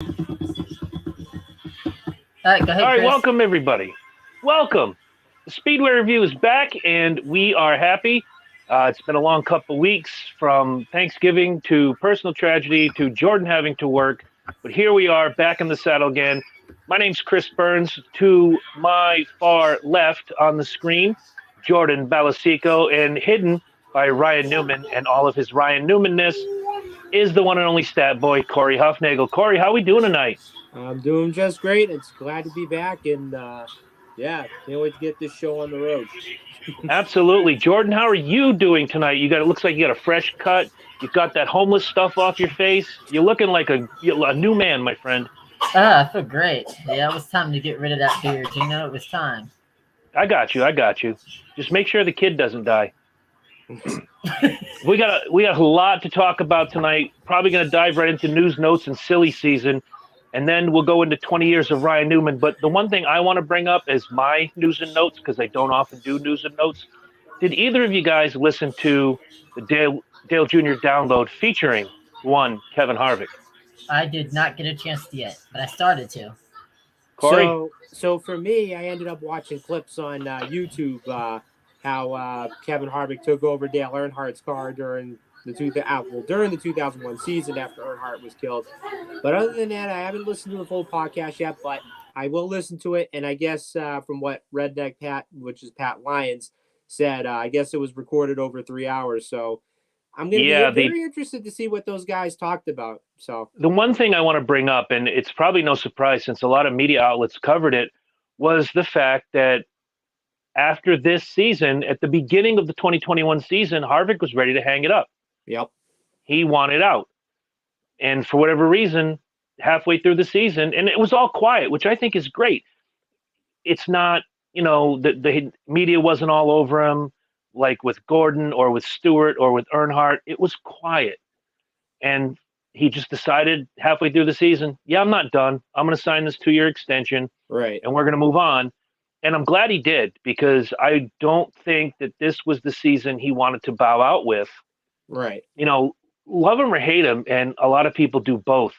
All right, go All ahead, right, Chris. welcome everybody. Welcome. The Speedway Review is back, and we are happy. It's been a long couple weeks from Thanksgiving to personal tragedy to Jordan having to work, but here we are back in the saddle again. My name's Chris Burns. To my far left on the screen, Jordan Balasico, and hidden by Ryan Newman and all of his Ryan Newmanness is the one and only stat boy, Corey Huffnagel. Corey, how we doing tonight? I'm doing just great. It's glad to be back, and yeah, can't wait to get this show on the road. Absolutely. Jordan, how are you doing tonight? It looks like you got a fresh cut. You got that homeless stuff off your face. You're looking like a new man, my friend. I feel great. Yeah, it was time to get rid of that beard. It was time. I got you. I got you. Just make sure the kid doesn't die. We got a lot to talk about tonight. Probably going to dive right into news notes and silly season, and then we'll go into 20 years of Ryan Newman. But the one thing I want to bring up is my news and notes because I don't often do news and notes. Did either of you guys listen to the Dale Jr. download featuring one Kevin Harvick? I did not get a chance yet, but I started to. Corey? So for me, I ended up watching clips on YouTube how Kevin Harvick took over Dale Earnhardt's car during during the 2001 season after Earnhardt was killed. But other than that, I haven't listened to the full podcast yet, but I will listen to it. And I guess from what Redneck Pat, which is Pat Lyons, said, I guess it was recorded over 3 hours. So I'm going to be Yeah, very interested to see what those guys talked about. So the one thing I want to bring up, and it's probably no surprise since a lot of media outlets covered it, was the fact that after this season, at the beginning of the 2021 season, Harvick was ready to hang it up. yep. He wanted out. And for whatever reason, halfway through the season, and it was all quiet, which I think is great. It's not, the media wasn't all over him like with Gordon or with Stewart or with Earnhardt. It was quiet. And he just decided halfway through the season, yeah, I'm not done. I'm going to sign this 2-year extension Right. and we're going to move on. And I'm glad he did because I don't think that this was the season he wanted to bow out with. Right. Love him or hate him, and a lot of people do both,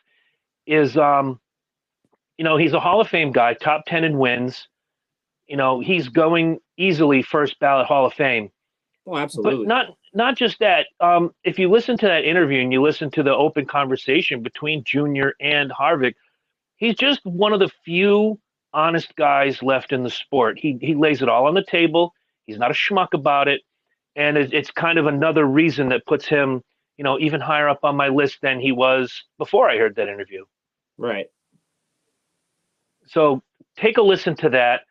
is, he's a Hall of Fame guy, top 10 in wins. He's going easily first ballot Hall of Fame. Oh, But absolutely. not just that. If you listen to that interview and you listen to the open conversation between Junior and Harvick, he's just one of the few honest guys left in the sport. He lays it all on the table. He's not a schmuck about it, and it's kind of another reason that puts him, even higher up on my list than he was before I heard that interview. Right. So take a listen to that.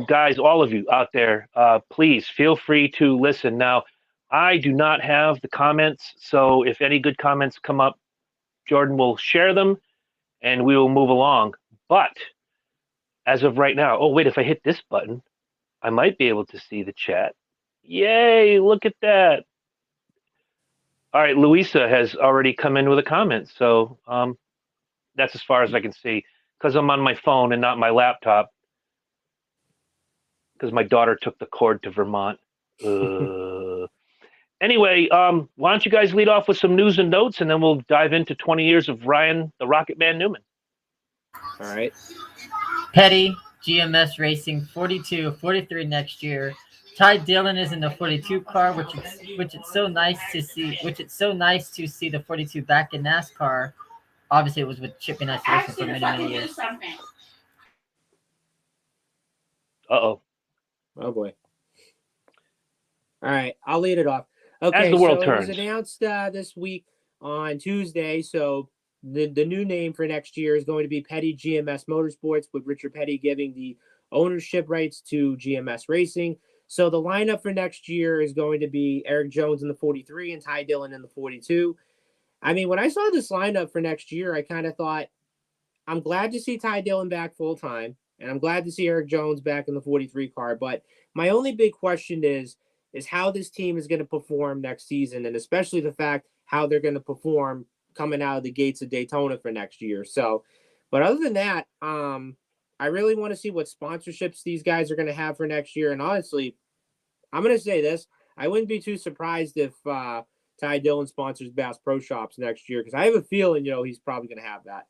Guys, all of you out there, please feel free to listen. Now, I do not have the comments, so if any good comments come up, Jordan will share them and we will move along. But as of right now, oh, wait, if I hit this button, I might be able to see the chat. Yay, look at that. All right, Louisa has already come in with a comment. So that's as far as I can see because I'm on my phone and not my laptop because my daughter took the cord to Vermont. Anyway, why don't you guys lead off with some news and notes, and then we'll dive into 20 years of Ryan, the Rocket Man Newman. All right. Petty, GMS Racing, 42, 43 next year. Ty Dillon is in the 42 car, which it's so nice to see. Which it's so nice to see the 42 back in NASCAR. Obviously, it was with Chip and Isolation for many years. Uh-oh. Oh boy. All right, I'll lead it off. Okay, As the world so turns. it was announced this week on Tuesday. So the new name for next year is going to be Petty GMS Motorsports, with Richard Petty giving the ownership rights to GMS Racing. So the lineup for next year is going to be Eric Jones in the 43 and Ty Dillon in the 42. I mean, when I saw this lineup for next year, I kind of thought, I'm glad to see Ty Dillon back full time, and I'm glad to see Eric Jones back in the 43 car. But my only big question is how this team is going to perform next season, and especially the fact how they're going to perform coming out of the gates of Daytona for next year. So, but other than that, I really want to see what sponsorships these guys are going to have for next year. And honestly, I'm going to say this: I wouldn't be too surprised if Ty Dillon sponsors Bass Pro Shops next year, because I have a feeling, he's probably going to have that.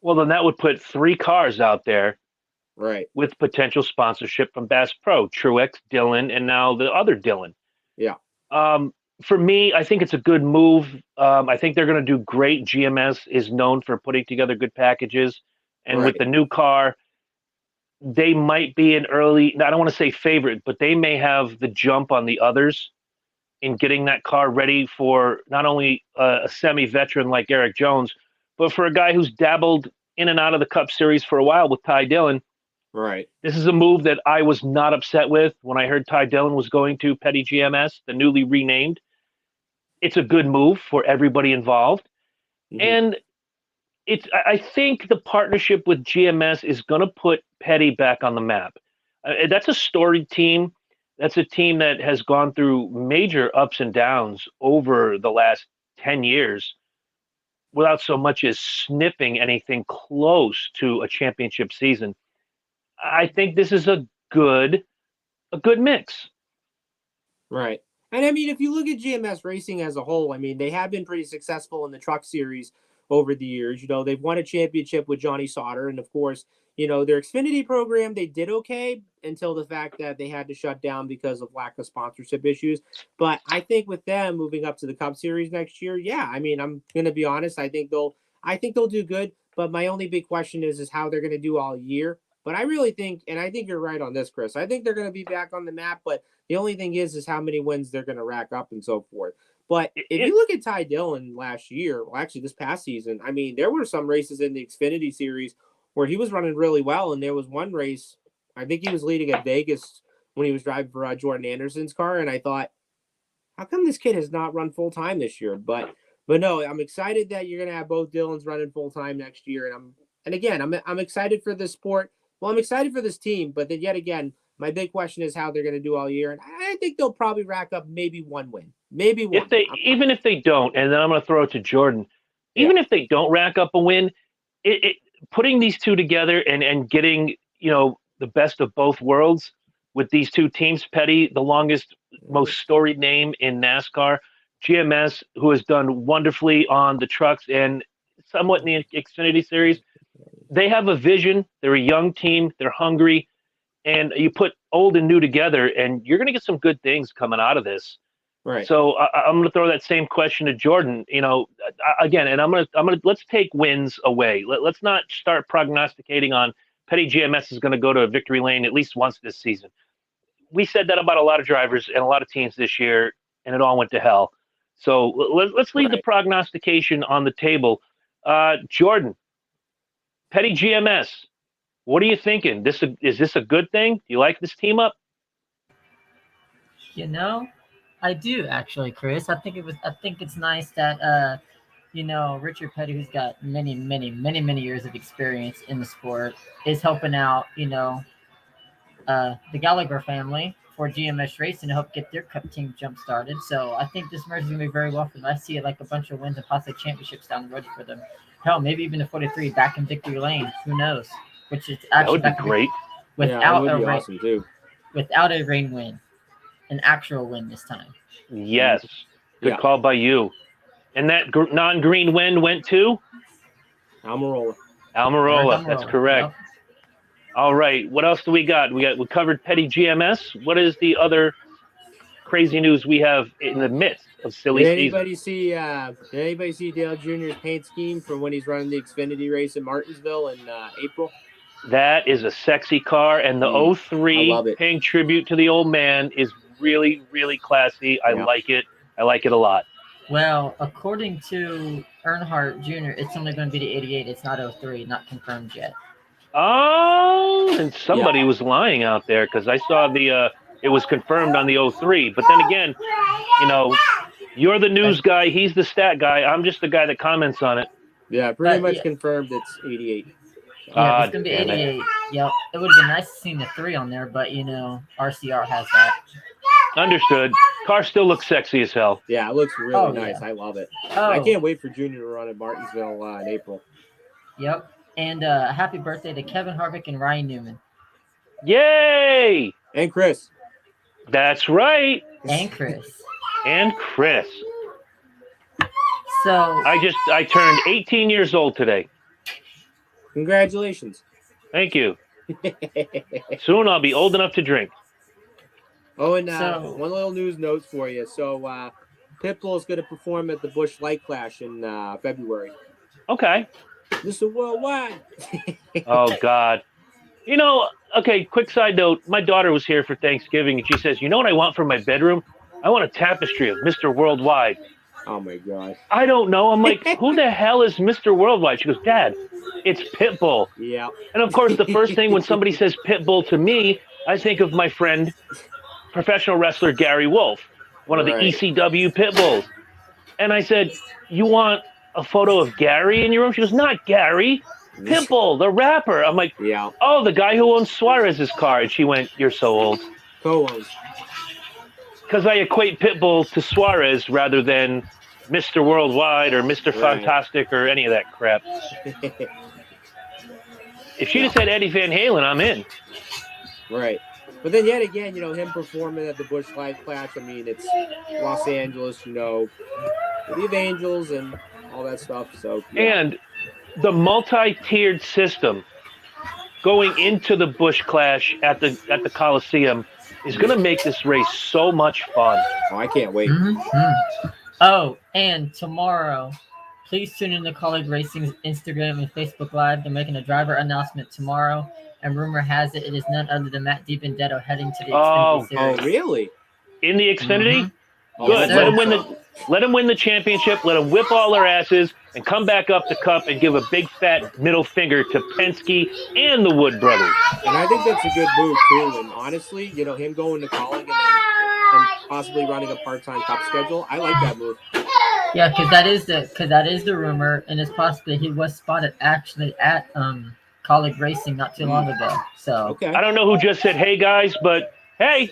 Well, then that would put 3 cars out there Right. with potential sponsorship from Bass Pro, Truex, Dylan, and now the other Dylan. Yeah. For me, I think it's a good move. I think they're going to do great. GMS is known for putting together good packages, and with Right. the new car, they might be an early. I don't want to say favorite, but they may have the jump on the others in getting that car ready for not only a semi-veteran like Eric Jones, but for a guy who's dabbled in and out of the Cup Series for a while with Ty Dillon. Right. This is a move that I was not upset with when I heard Ty Dillon was going to Petty GMS, the newly renamed. It's a good move for everybody involved. Mhm. And I think the partnership with GMS is going to put Petty back on the map. That's a storied team. That's a team that has gone through major ups and downs over the last 10 years without so much as sniffing anything close to a championship season. I think this is a good mix. Right. And I mean, if you look at GMS Racing as a whole, I mean, they have been pretty successful in the truck series over the years. You know, they've won a championship with Johnny Sauter. And of course, you know, their Xfinity program, they did okay until the fact that they had to shut down because of lack of sponsorship issues. But I think with them moving up to the Cup Series next year, yeah, I mean, I'm gonna be honest, I think they'll do good. But my only big question is how they're gonna do all year. But I really think, and I think you're right on this, Chris. I think they're going to be back on the map, but the only thing is how many wins they're going to rack up and so forth. But if you look at Ty Dillon last year, well, actually this past season, I mean, there were some races in the Xfinity series where he was running really well. And there was one race, I think he was leading at Vegas when he was driving for Jordan Anderson's car. And I thought, how come this kid has not run full time this year? But no, I'm excited that you're going to have both Dillons running full time next year. And again, I'm excited for this sport. Well, I'm excited for this team, but then yet again, my big question is how they're going to do all year, and I think they'll probably rack up maybe one win, maybe one. Even if they don't, and then I'm going to throw it to Jordan. Even if they don't rack up a win, putting these two together and getting the best of both worlds with these two teams, Petty, the longest, most storied name in NASCAR, GMS, who has done wonderfully on the trucks and somewhat in the Xfinity series. They have a vision. They're a young team. They're hungry. And you put old and new together, and you're going to get some good things coming out of this. Right. So I'm going to throw that same question to Jordan. Again, and I'm going to let's take wins away. Let's not start prognosticating on Petty GMS is going to go to a victory lane at least once this season. We said that about a lot of drivers and a lot of teams this year, and it all went to hell. So let's leave the prognostication on the table. Jordan, Petty GMS, what are you thinking? Is this a good thing? Do you like this team up? I do actually, Chris. I think it's nice that Richard Petty, who's got many years of experience in the sport, is helping out, the Gallagher family for GMS Racing to help get their Cup team jump started. So I think this merge is going to be very well for them. I see like a bunch of wins and possibly championships down the road for them. Hell, maybe even the 43 back in victory lane. Who knows? Which is actually that would be great. Without awesome too. Without a rain win, an actual win this time. Yes, good call by you. And that non-green win went to Almirola. That's correct. Yep. All right. What else do we got? We covered Petty GMS. What is the other crazy news we have in the midst of silly season? Did anybody see Dale Jr.'s paint scheme from when he's running the Xfinity race in Martinsville in April? That is a sexy car, and the 03 paying tribute to the old man is really, really classy. I like it. I like it a lot. Well, according to Earnhardt Jr., it's only going to be the 88. It's not 03, not confirmed yet. Oh, and somebody was lying out there because I saw it was confirmed on the 03. But then again, you're the news guy. He's the stat guy. I'm just the guy that comments on it. Yeah, pretty much confirmed it's 88. Yeah, it's going to be 88. Yep. It would have been nice to see the 3 on there, but, RCR has that. Understood. Car still looks sexy as hell. Yeah, it looks really nice. I love it. Oh. I can't wait for Junior to run at Martinsville in April. Yep. And happy birthday to Kevin Harvick and Ryan Newman. Yay! And Chris. That's right. And Chris. So I turned 18 years old today. Congratulations. Thank you. Soon I'll be old enough to drink. Oh, and So- one little news note for you. So Pitbull is going to perform at the Busch Light Clash in February. Okay. This is worldwide. Oh, God. You know, okay, quick side note. My daughter was here for Thanksgiving, and she says, you know what I want for my bedroom? I want a tapestry of Mr. Worldwide. Oh, my God. I don't know. I'm like, who the hell is Mr. Worldwide? She goes, Dad, it's Pitbull. Yeah. And, of course, the first thing when somebody says Pitbull to me, I think of my friend, professional wrestler Gary Wolf, one of the Right. ECW Pitbulls. And I said, you want a photo of Gary in your room? She goes, not Gary. Pitbull, the rapper. I'm like, Yeah. oh, the guy who owns Suarez's car. And she went, you're so old. Co-owns. Because I equate Pitbull to Suarez rather than Mr. Worldwide or Mr. Right. Fantastic or any of that crap. If she'd have said Eddie Van Halen, I'm in. Right. But then yet again, him performing at the Busch Light Clash, I mean, it's Los Angeles, City of Angels and all that stuff. So yeah. And the multi-tiered system going into the Busch Clash at the Coliseum is going to make this race so much fun. Oh, I can't wait. Mm-hmm. Oh, and tomorrow, please tune in to College Racing's Instagram and Facebook Live. They're making a driver announcement tomorrow, and rumor has it is none other than Matt DiBenedetto heading to the Xfinity Oh, Series. really? In the Xfinity? Mhm. Good. Yes, Let him win the championship. Let him whip all their asses and come back up the cup and give a big fat middle finger to Penske and the Wood brothers. And I think that's a good move too. And honestly, him going to college and possibly running a part-time cup schedule, I like that move. Yeah, because that is the rumor, and it's possibly he was spotted actually at College Racing not too long ago. So Okay. I don't know who just said, hey, guys, but hey,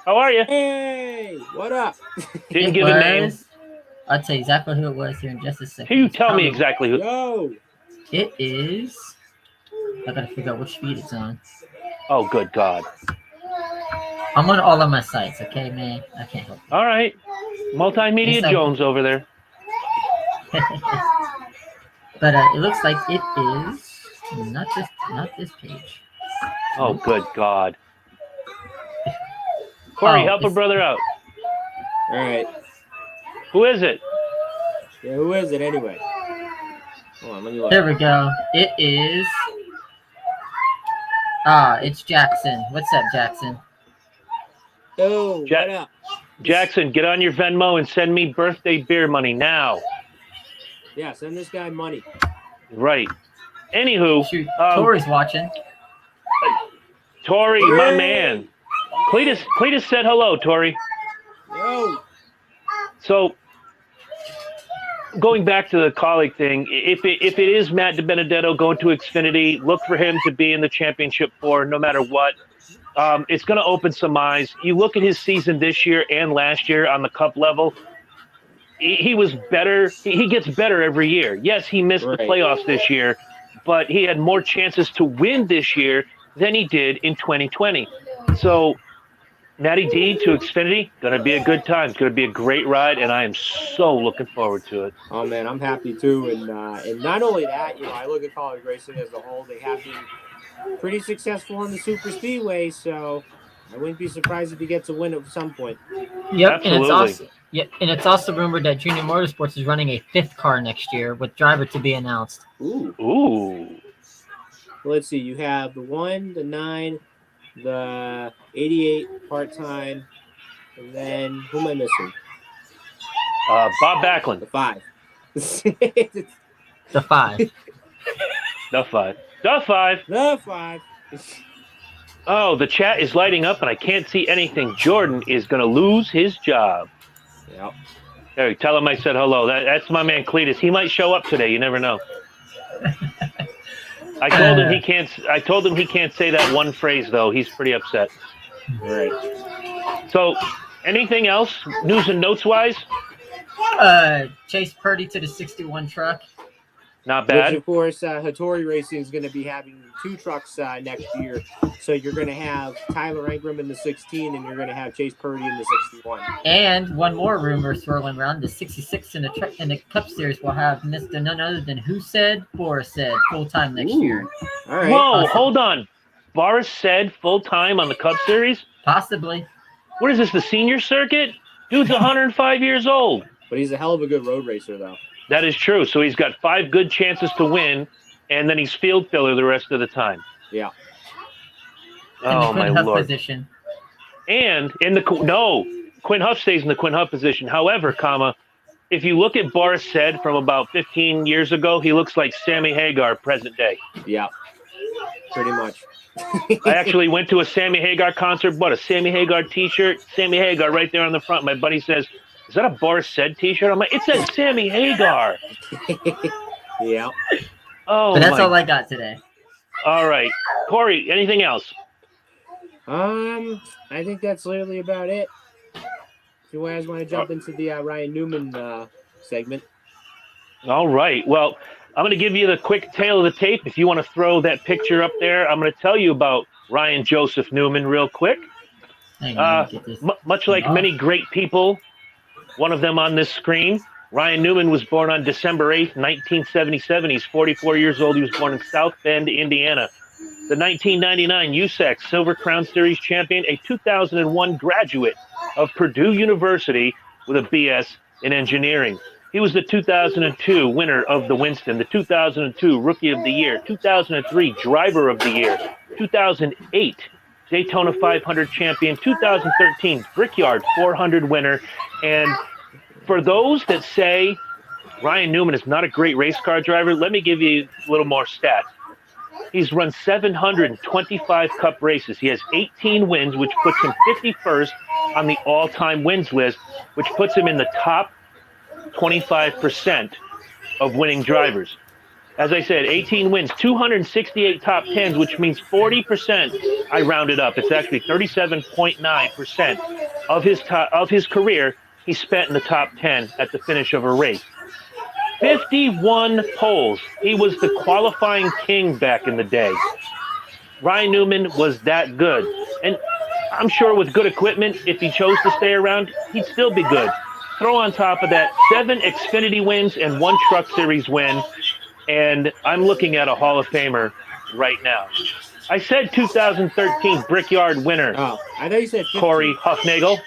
how are you? Hey, what up? Didn't give a name. I'll tell you exactly who it was here in just a second. Can you tell me exactly who? Yo. It is. I gotta figure out which feed it's on. Oh, good God. I'm on all of my sites, okay, man? I can't help All right. Multimedia Yes, I- Jones over there. it. But it looks like it is not this page. Oh, good God. Corey, Oh, help a it's- brother out. All right. Who is it? Yeah, who is it anyway? Hold on, let me look. There we go. It is. It's Jackson. What's up, Jackson? Oh, Ja- what up? Jackson, get on your Venmo and send me birthday beer money now. Yeah, send this guy money. Right. Anywho, Shoot, Tori's watching. Tori, my Hey. man. Cletus said hello, Tori. Yo. So, going back to the colleague thing, if it is Matt DiBenedetto going to Xfinity, look for him to be in the championship four no matter what. It's going to open some eyes. You look at his season this year and last year on the Cup level. He was better. He gets better every year. Yes, he missed the Right. playoffs this year, but he had more chances to win this year than he did in 2020. So, Matty D to Xfinity, going to be a good time. It's going to be a great ride, and I am so looking forward to it. Oh man, I'm happy too. And not only that, I look at college racing as a whole. They have been pretty successful in the super speedway, so I wouldn't be surprised if he gets a win at some point. Yep, Absolutely. and it's also rumored that Junior Motorsports is running a fifth car next year with driver to be announced. Ooh. Ooh. Let's see. You have the 1, the 9, the 88 part-time, and then who am I missing? Bob Backlund, The 5. The 5. the 5. The 5. The 5. Oh, the chat is lighting up, and I can't see anything. Jordan is going to lose his job. Yep. There, tell him I said hello. That's my man Cletus. He might show up today. You never know. I told him he can't say that one phrase though. He's pretty upset. Right. So, anything else, news and notes wise? Chase Purdy to the 61 truck. Not Which, bad. of course, Hattori Racing is going to be having 2 trucks next year. So you're going to have Tyler Ingram in the 16, and you're going to have Chase Purdy in the 61. And one more rumor swirling around: the 66 in the Cup Series will have Mr. none other than Boris said full time next year. All right. Whoa, hold on. Boris said full time on the Cup Series? Possibly. What is this, the senior circuit? Dude's 105 years old. But he's a hell of a good road racer, though. That is true. So he's got 5 good chances to win, and then he's field filler the rest of the time. Yeah. Oh, my Lord. Position. And Quinn Huff stays in the Quinn Huff position. However, if you look at Boris said from about 15 years ago, he looks like Sammy Hagar present day. Yeah, pretty much. I actually went to a Sammy Hagar concert, bought a Sammy Hagar t-shirt, Sammy Hagar right there on the front. My buddy says, "Is that a Boris said t-shirt?" I'm like, "It says Sammy Hagar." Yeah. Oh, but that's all I got today. All right. Corey, anything else? I think that's literally about it. If you guys want to jump into the Ryan Newman segment. All right. Well, I'm going to give you the quick tale of the tape. If you want to throw that picture up there, I'm going to tell you about Ryan Joseph Newman real quick. Much like many great people, one of them on this screen, Ryan Newman was born on December 8th, 1977. He's 44 years old. He was born in South Bend, Indiana. The 1999 USAC Silver Crown Series champion, a 2001 graduate of Purdue University with a BS in engineering. He was the 2002 winner of the Winston, the 2002 Rookie of the Year, 2003 Driver of the Year, 2008 Daytona 500 champion, 2013 Brickyard 400 winner. And for those that say Ryan Newman is not a great race car driver, let me give you a little more stats. He's run 725 Cup races. He has 18 wins, which puts him 51st on the all-time wins list, which puts him in the top 25% of winning drivers. As I said, 18 wins, 268 top 10s, which means 40%. I rounded up. It's actually 37.9% of his career he spent in the top 10 at the finish of a race. 51 poles. He was the qualifying king back in the day. Ryan Newman was that good. And I'm sure with good equipment, if he chose to stay around, he'd still be good. Throw on top of that 7 Xfinity wins and 1 Truck Series win, and I'm looking at a Hall of Famer right now. I said 2013 Brickyard winner. Oh, I thought you said 15. Corey Huffnagel.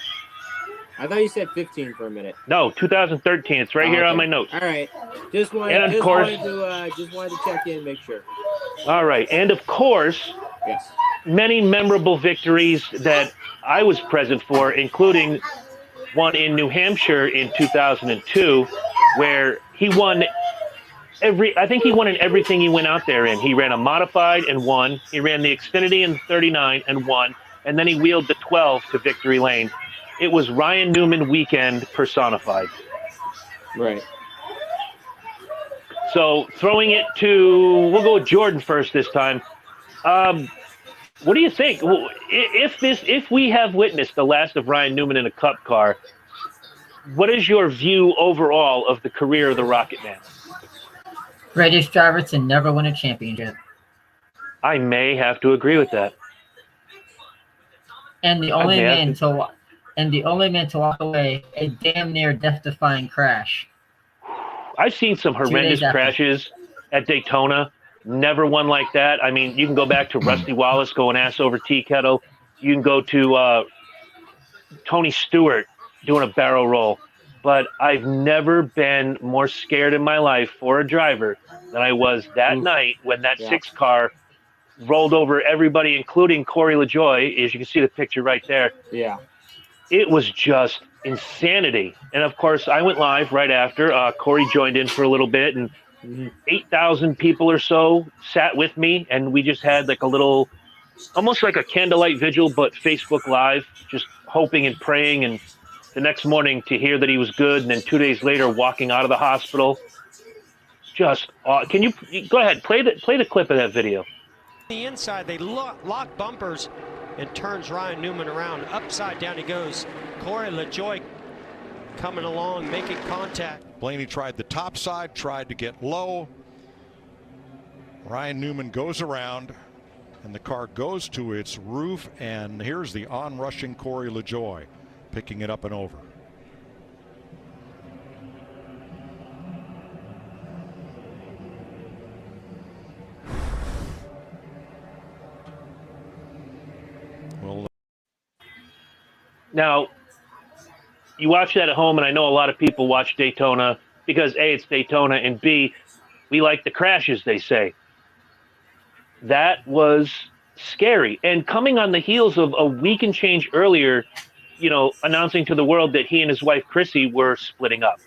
I thought you said 15 for a minute. No, 2013. It's right here on my notes. All right. Just wanted to check in and make sure. All right. And of course, yes, many memorable victories that I was present for, including one in New Hampshire in 2002, where he won I think he won in everything he went out there in. He ran a modified and won. He ran the Xfinity in the 39 and won. And then he wheeled the 12 to victory lane. It was Ryan Newman weekend personified. Right. So throwing it we'll go with Jordan first this time. What do you think? If we have witnessed the last of Ryan Newman in a Cup car, what is your view overall of the career of the Rocket Man? Greatest driver to never win a championship. I may have to agree with that. And the only man to walk away a damn near death-defying crash. I've seen some horrendous crashes at Daytona. Never one like that. I mean, you can go back to Rusty Wallace going ass over tea kettle. You can go to Tony Stewart doing a barrel roll. But I've never been more scared in my life for a driver than I was that night when that 6 car rolled over everybody, including Corey LaJoie, as you can see the picture right there. Yeah. It was just insanity. And, of course, I went live right after. Corey joined in for a little bit, and 8,000 people or so sat with me, and we just had like a little, almost like a candlelight vigil, but Facebook Live, just hoping and praying, and the next morning to hear that he was good, and then 2 days later walking out of the hospital. Just, can you go ahead, play the clip of that video. The inside, they lock bumpers and turns Ryan Newman around. Upside down he goes. Corey LaJoie coming along, making contact. Blaney tried the top side, tried to get low. Ryan Newman goes around, and the car goes to its roof, and here's the on-rushing Corey LaJoie picking it up and over. Well, Now, you watch that at home, and I know a lot of people watch Daytona because A, it's Daytona, and B, we like the crashes, they say. That was scary. And coming on the heels of a week and change earlier, you know, announcing to the world that he and his wife, Chrissy, were splitting up.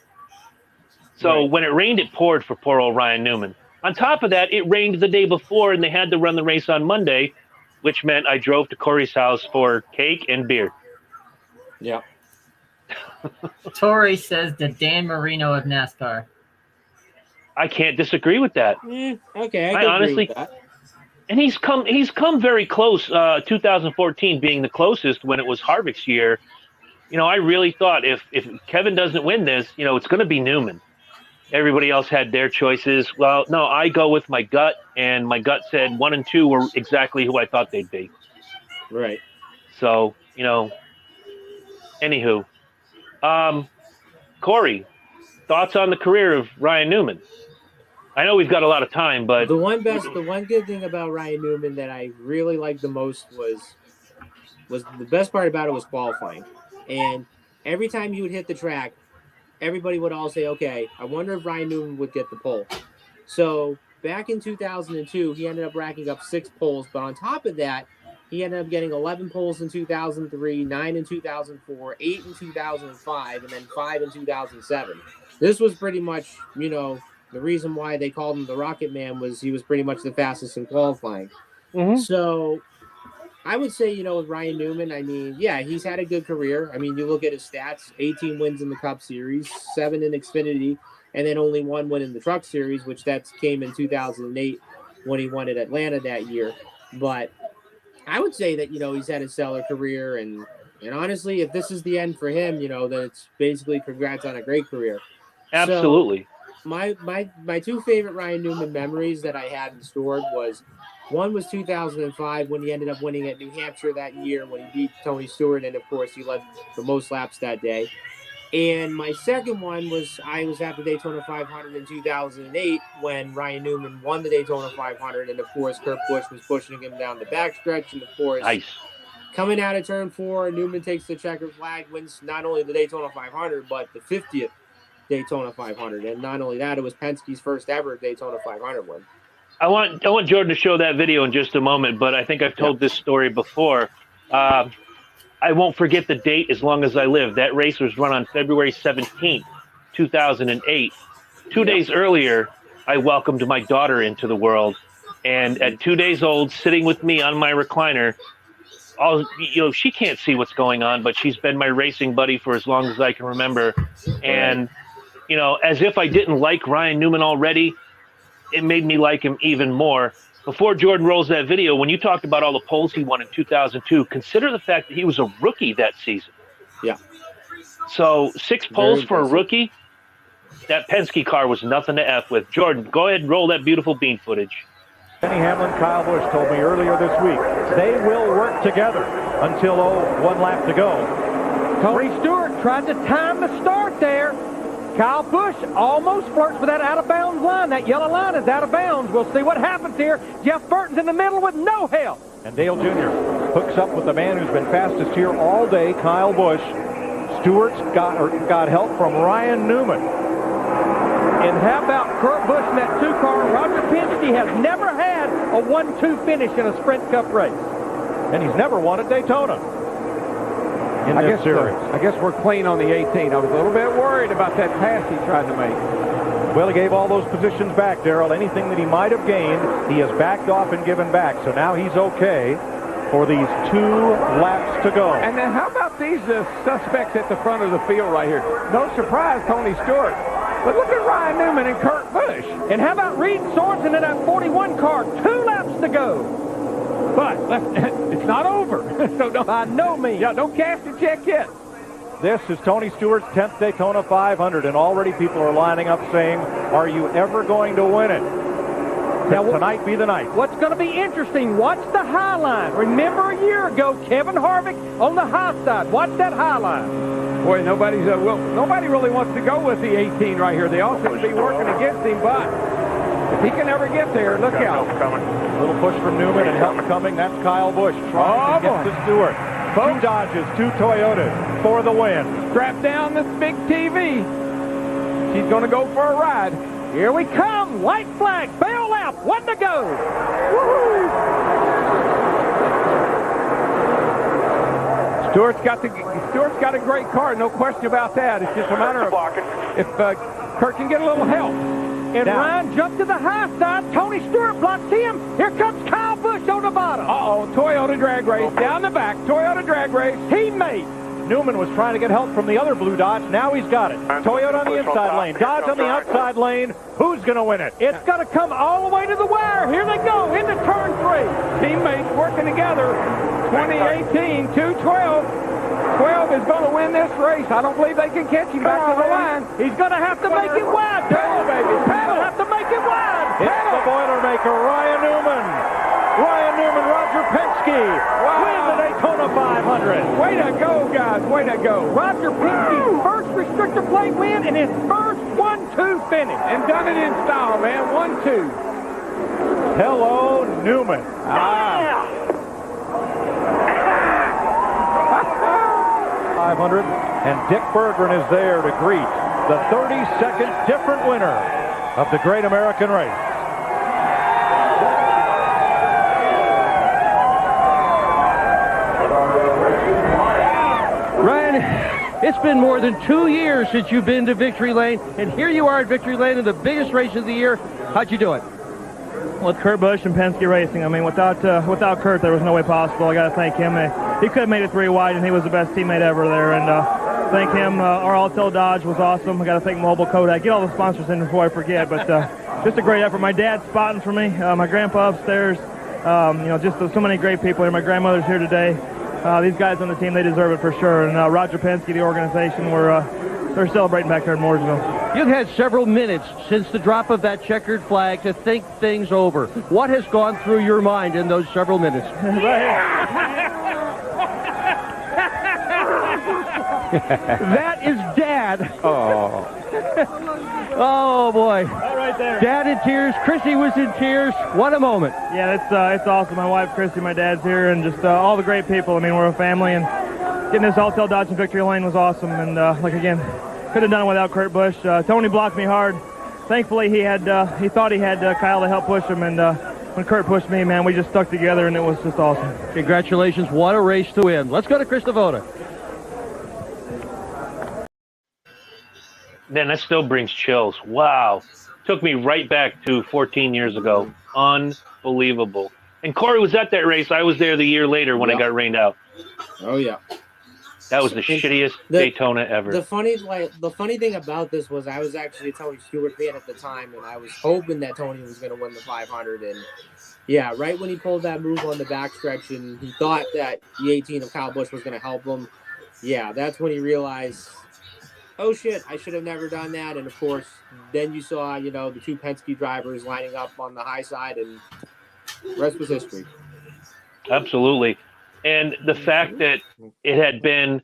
So when it rained, it poured for poor old Ryan Newman. On top of that, it rained the day before, and they had to run the race on Monday, which meant I drove to Corey's house for cake and beer. Yeah. Tori says the Dan Marino of NASCAR. I can't disagree with that. Okay, I can honestly, agree with that. and he's come very close. 2014 being the closest when it was Harvick's year. You know, I really thought if Kevin doesn't win this, you know, it's going to be Newman. Everybody else had their choices. Well, no, I go with my gut, and my gut said 1 and 2 were exactly who I thought they'd be. Right. So, you know, anywho, Corey, thoughts on the career of Ryan Newman? I know we've got a lot of time, but The one good thing about Ryan Newman that I really liked the most was the best part about it was qualifying. And every time you would hit the track, everybody would all say, okay, I wonder if Ryan Newman would get the pole. So back in 2002, he ended up racking up 6 poles. But on top of that, he ended up getting 11 poles in 2003, 9 in 2004, 8 in 2005, and then 5 in 2007. This was pretty much, you know, the reason why they called him the Rocket Man was he was pretty much the fastest in qualifying. So I would say, you know, with Ryan Newman, I mean, yeah, he's had a good career. I mean, you look at his stats, 18 wins in the Cup Series, 7 in Xfinity, and then only 1 win in the Truck Series, which that came in 2008 when he won at Atlanta that year. But I would say that, you know, he's had a stellar career. And honestly, if this is the end for him, you know, then it's basically congrats on a great career. absolutely. So my 2 favorite Ryan Newman memories that I had in Stewart was, one was 2005 when he ended up winning at New Hampshire that year when he beat Tony Stewart, and of course he led the most laps that day. And my second one was I was at the Daytona 500 in 2008 when Ryan Newman won the Daytona 500, and of course Kurt Busch was pushing him down the backstretch, and of course coming out of turn 4, Newman takes the checkered flag, wins not only the Daytona 500 but the 50th Daytona 500, and not only that, it was Penske's first ever Daytona 500 win. I want Jordan to show that video in just a moment, but I think I've told this story before. I won't forget the date as long as I live. That race was run on February 17th, 2008. 2 days earlier, I welcomed my daughter into the world, and at 2 days old, sitting with me on my recliner, she can't see what's going on, but she's been my racing buddy for as long as I can remember. And, you know, as if I didn't like Ryan Newman already, it made me like him even more. Before Jordan rolls that video, when you talked about all the poles he won in 2002, consider the fact that he was a rookie that season. Yeah. So 6 poles for a rookie, that Penske car was nothing to F with. Jordan, go ahead and roll that beautiful bean footage. Denny Hamlin, Kyle Busch told me earlier this week, they will work together until 1 lap to go. Tony Stewart tried to time the start there. Kyle Busch almost flirts with that out-of-bounds line. That yellow line is out of bounds. We'll see what happens here. Jeff Burton's in the middle with no help. And Dale Jr. hooks up with the man who's been fastest here all day, Kyle Busch. Stewart's got help from Ryan Newman. And how about Kurt Busch in that 2-car? Roger Penske has never had a 1-2 finish in a Sprint Cup race. And he's never won at Daytona. In this series. I guess we're clean on the 18. I was a little bit worried about that pass he tried to make. Well, he gave all those positions back, Darrell. Anything that he might have gained, he has backed off and given back. So now he's okay for these 2 laps to go. And then how about these suspects at the front of the field right here? No surprise, Tony Stewart. But look at Ryan Newman and Kurt Busch. And how about Reed Sorensen in that 41 car? 2 laps to go. But it's not over. So by no means. Yeah, don't cash the check yet. This is Tony Stewart's 10th Daytona 500, and already people are lining up saying, are you ever going to win it? Could tonight be the night? What's going to be interesting, watch the high line. Remember a year ago, Kevin Harvick on the high side. Watch that high line. Boy, nobody really wants to go with the 18 right here. They all seem to be working against him, but if he can ever get there, look out. A little push from Newman and help coming. That's Kyle Busch trying to get to Stewart. 2 Dodges, 2 Toyotas for the win. Strap down this big TV. She's going to go for a ride. Here we come. White flag. Bail out. 1 to go. Woo-hoo. Stewart's got a great car. No question about that. It's just a matter of if Kurt can get a little help. And now, Ryan jumped to the high side. Tony Stewart blocks him. Here comes Kyle Busch on the bottom. Uh-oh. Toyota drag race. Down the back. Toyota drag race. Teammate. Newman was trying to get help from the other blue Dodge. Now he's got it. Toyota on the inside lane. Dodge on the outside lane. Who's going to win it? It's going to come all the way to the wire. Here they go into turn 3. Teammates working together. 2018, 212. 12 is going to win this race. I don't believe they can catch him back to the line. He's going to have to make it wide. Pedal, baby. Pedal. Have to make it wide. It's the Boilermaker, Ryan Newman. Ryan Newman, Roger Penske. Win the Daytona 500. Way to go, guys. Way to go. Roger Penske's first restrictor plate win and his first 1-2 finish. And done it in style, man. 1-2. Hello, Newman. Yeah. 500, and Dick Berggren is there to greet the 32nd different winner of the Great American Race. Ryan, it's been more than 2 years since you've been to Victory Lane, and here you are at Victory Lane in the biggest race of the year. How'd you do it? With Kurt Busch and Penske Racing. I mean, without Kurt, there was no way possible. I got to thank him. He could have made it 3 wide, and he was the best teammate ever there. And thank him. Our Untitled Dodge was awesome. I got to thank Mobile Kodak. Get all the sponsors in before I forget. But just a great effort. My dad's spotting for me. My grandpa upstairs. Just so many great people here. My grandmother's here today. These guys on the team, they deserve it for sure. And Roger Penske, the organization, they're celebrating back there in Mooresville. You've had several minutes since the drop of that checkered flag to think things over. What has gone through your mind in those several minutes? That is Dad. Oh. Oh, boy. Right there. Dad in tears. Chrissy was in tears. What a moment. Yeah, it's awesome. My wife, Chrissy, my dad's here, and just all the great people. I mean, we're a family, and getting this Untitled Dodge in Victory Lane was awesome. And, again, could have done it without Kurt Busch. Tony blocked me hard. Thankfully, he thought he had Kyle to help push him, and when Kurt pushed me, man, we just stuck together, and it was just awesome. Congratulations. What a race to win. Let's go to Chris Devoto. Man, that still brings chills. Wow. Took me right back to 14 years ago. Unbelievable. And Corey was at that race. I was there the year later when it got rained out. Oh, yeah. That was the shittiest Daytona ever. The funny thing about this was I was actually a Tony Stewart fan at the time, and I was hoping that Tony was going to win the 500. And, yeah, right when he pulled that move on the backstretch and he thought that the 18 of Kyle Busch was going to help him, yeah, that's when he realized, oh, shit, I should have never done that. And, of course, then you saw, the 2 Penske drivers lining up on the high side, and the rest was history. Absolutely. And the fact that it had been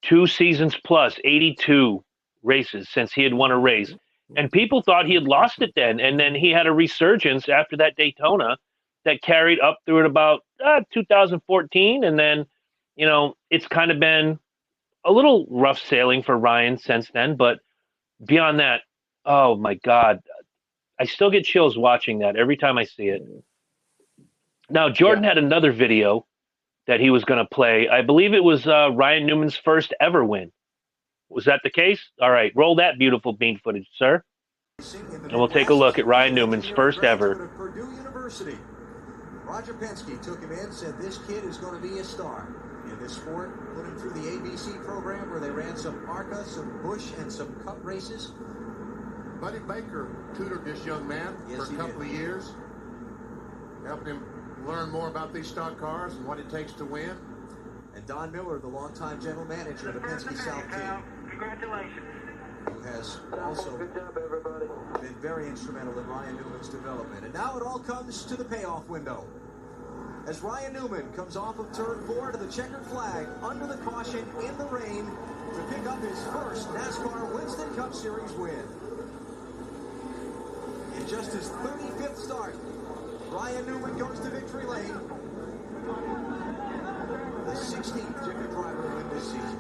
2 seasons plus 82 races since he had won a race, and people thought he had lost it then. And then he had a resurgence after that Daytona that carried up through at about 2014. And then, it's kind of been a little rough sailing for Ryan since then. But beyond that, oh, my God, I still get chills watching that every time I see it. Now, Jordan had another video that he was going to play. I believe it was Ryan Newman's first ever win. Was that the case? All right, roll that beautiful bean footage, sir. And we'll take a look at Ryan Newman's first ever. Purdue University. Roger Penske took him in, said this kid is going to be a star in this sport. Put him through the ABC program where they ran some ARCA, some Busch, and some Cup races. Buddy Baker tutored this young man for a couple of years, helped him learn more about these stock cars and what it takes to win. And Don Miller, the longtime general manager of the Penske South team. Congratulations. who has also been very instrumental in Ryan Newman's development. And now it all comes to the payoff window. As Ryan Newman comes off of turn 4 to the checkered flag under the caution in the rain to pick up his first NASCAR Winston Cup Series win. In just his 35th start, Ryan Newman goes to victory lane. The 16th Jiffy driver win this season.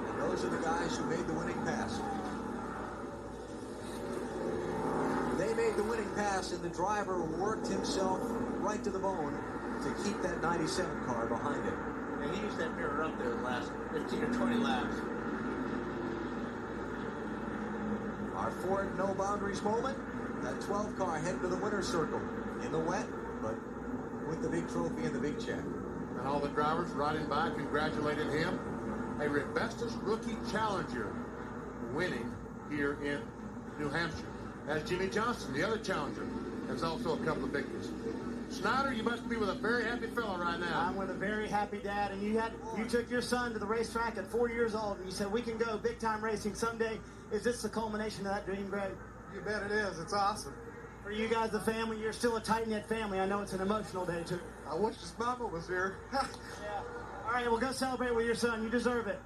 And those are the guys who made the winning pass. They made the winning pass, and the driver worked himself right to the bone to keep that 97 car behind him. And he used that mirror up there the last 15 or 20 laps. Our Ford No Boundaries moment, that 12 car heading to the winner's circle in the wet, but with the big trophy and the big check. And all the drivers riding by congratulated him. A Rebestos Rookie Challenger winning here in New Hampshire. As Jimmy Johnson, the other challenger, has also a couple of victories. Snyder, you must be with a very happy fellow right now. I'm with a very happy dad, and you took your son to the racetrack at 4 years old, and you said, we can go big time racing someday. Is this the culmination of that dream, Greg? You bet it is. It's awesome. For you guys, the family, you're still a tight-knit family. I know it's an emotional day, too. I wish his mama was here. Yeah. All right, well, go celebrate with your son. You deserve it.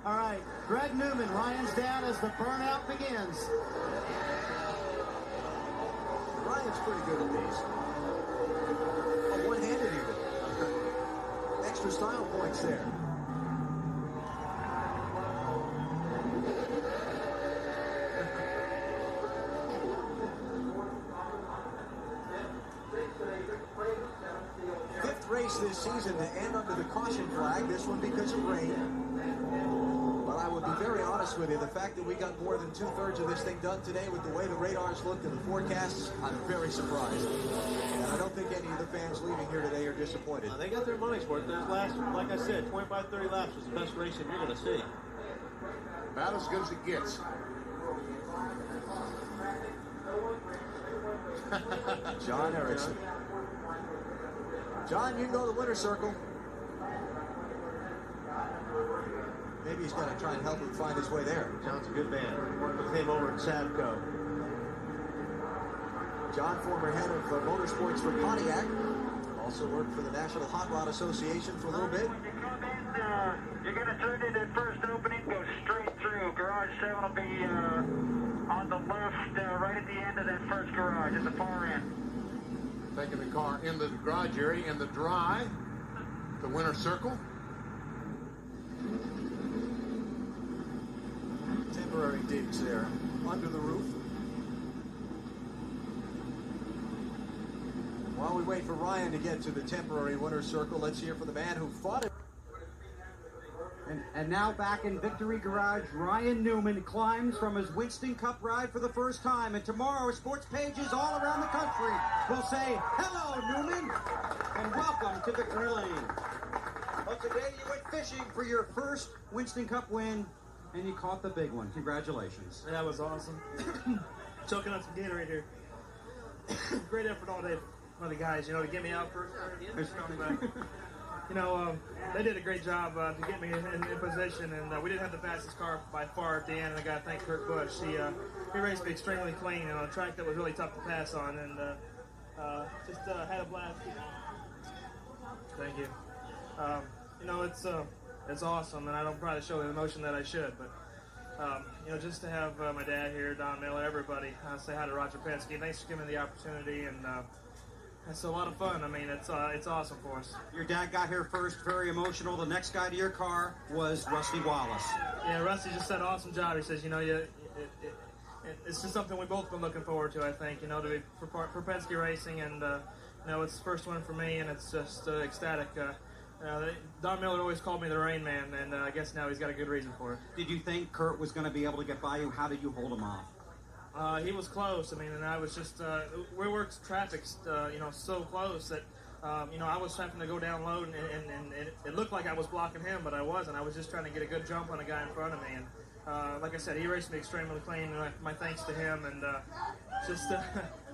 All right, Greg Newman, Ryan's dad, as the burnout begins. Ryan's pretty good at these. One-handed even. Extra style points there. Fifth race this season to end under the caution flag. This one because of rain. But I would be very honest with you, the fact that we got more than 2/3 of this thing done today with the way the radars looked and the forecasts, I'm very surprised. And I don't think any of the fans leaving here today are disappointed. They got their money's worth. That last, like I said, 25, 30 laps was the best racing you're going to see. About as good as it gets. John Erickson. John, you can go to the winner's circle. Maybe he's going to try and help him find his way there. John's a good man. Worked with him over at Savco. John, former head of motorsports for Pontiac. Also worked for the National Hot Rod Association for a little bit. When you come in, you're going to turn in that first opening, go straight through. Garage 7 will be on the left, right at the end of that first garage, at the far end. Taking the car into the garage area in the dry, the winner's circle. Temporary digs there under the roof. While we wait for Ryan to get to the temporary winner's circle, let's hear from the man who fought it. And now back in Victory Garage, Ryan Newman climbs from his Winston Cup ride for the first time. And tomorrow, sports pages all around the country will say, hello, Newman, and welcome to Victory Lane. Well, today you went fishing for your first Winston Cup win, and you caught the big one. Congratulations. That was awesome. Choking on some Gatorade here. Great effort all day by the guys, to get me out first. They did a great job to get me in position, and we didn't have the fastest car by far at the end, and I got to thank Kurt Busch. He raced me extremely clean and on a track that was really tough to pass on, and just had a blast. Thank you. It's awesome, and I don't probably show the emotion that I should, but just to have my dad here, Don Miller, everybody, say hi to Roger Penske. Thanks for giving me the opportunity, and it's a lot of fun. I mean, it's awesome for us. Your dad got here first, very emotional. The next guy to your car was Rusty Wallace. Yeah, Rusty just did an awesome job. He says, it's just something we've both been looking forward to, I think, to be for Penske Racing, and it's the first one for me, and it's just ecstatic. Don Miller always called me the Rain Man, and I guess now he's got a good reason for it. Did you think Kurt was going to be able to get by you? How did you hold him off? He was close. I mean, and I was just we worked traffic, so close that I was having to go down low, and it looked like I was blocking him, but I wasn't. I was just trying to get a good jump on a guy in front of me, and like I said, he raced me extremely clean. And my thanks to him, and just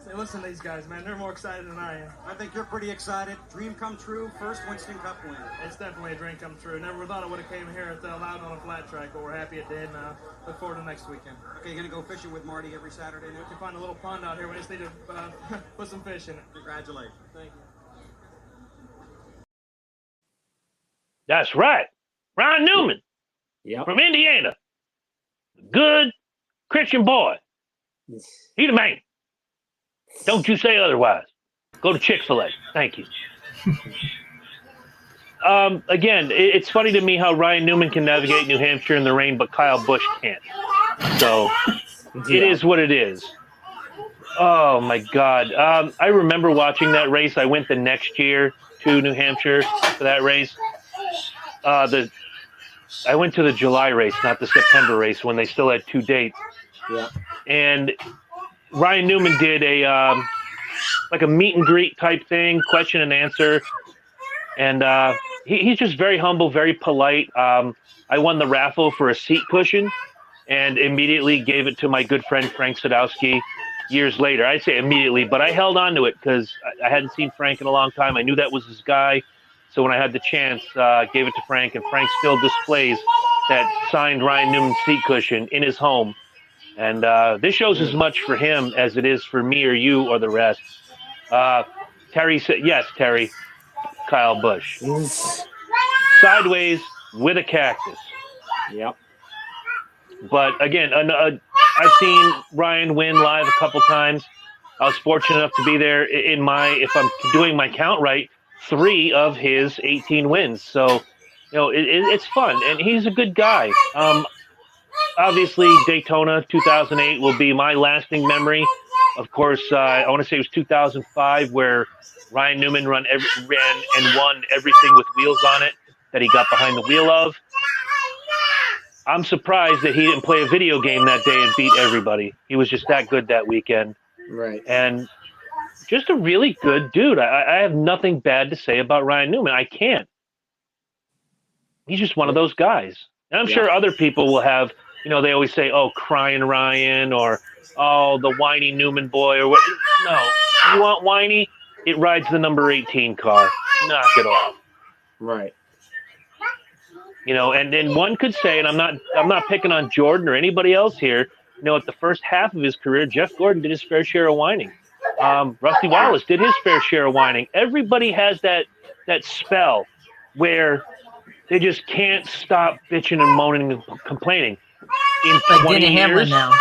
Say, listen to these guys, man. They're more excited than I am. I think you're pretty excited. Dream come true. First Winston Cup win. It's definitely a dream come true. Never thought I would have came here at Loud on a flat track, but we're happy it did, and look forward to next weekend. Okay, you're going to go fishing with Marty every Saturday We now? can find a little pond out here. We just need to put some fish in it. Congratulations. Thank you. That's right. Ryan Newman from Indiana. Good Christian boy. He the man. Don't you say otherwise. Go to Chick-fil-A. Thank you. Again, it's funny to me how Ryan Newman can navigate New Hampshire in the rain, but Kyle Busch can't. So it is what it is. Oh, my God. I remember watching that race. I went the next year to New Hampshire for that race. I went to the July race, not the September race, when they still had 2 dates. Yeah. And Ryan Newman did a meet and greet type thing, question and answer. And he's just very humble, very polite. I won the raffle for a seat cushion and immediately gave it to my good friend Frank Sadowski years later. I say immediately, but I held on to it because I hadn't seen Frank in a long time. I knew that was his guy. So when I had the chance, gave it to Frank, and Frank still displays that signed Ryan Newman seat cushion in his home. And this shows as much for him as it is for me or you or the rest. Terry said, yes, Terry, Kyle Busch. Sideways with a cactus. Yep. But again, I've seen Ryan win live a couple times. I was fortunate enough to be there if I'm doing my count right, 3 of his 18 wins. So, it's fun, and he's a good guy. Obviously, Daytona 2008 will be my lasting memory. Of course, I want to say it was 2005 where Ryan Newman ran and won everything with wheels on it that he got behind the wheel of. I'm surprised that he didn't play a video game that day and beat everybody. He was just that good that weekend. Right. And just a really good dude. I have nothing bad to say about Ryan Newman. I can't. He's just one of those guys. And I'm sure other people will have, they always say, oh, crying Ryan, or, oh, the whiny Newman boy, or what. No. You want whiny? It rides the number 18 car. Knock it off. Right. And then one could say, and I'm not picking on Jordan or anybody else here, at the first half of his career, Jeff Gordon did his fair share of whining. Rusty Wallace did his fair share of whining. Everybody has that spell where they just can't stop bitching and moaning and complaining. In 20 years, now.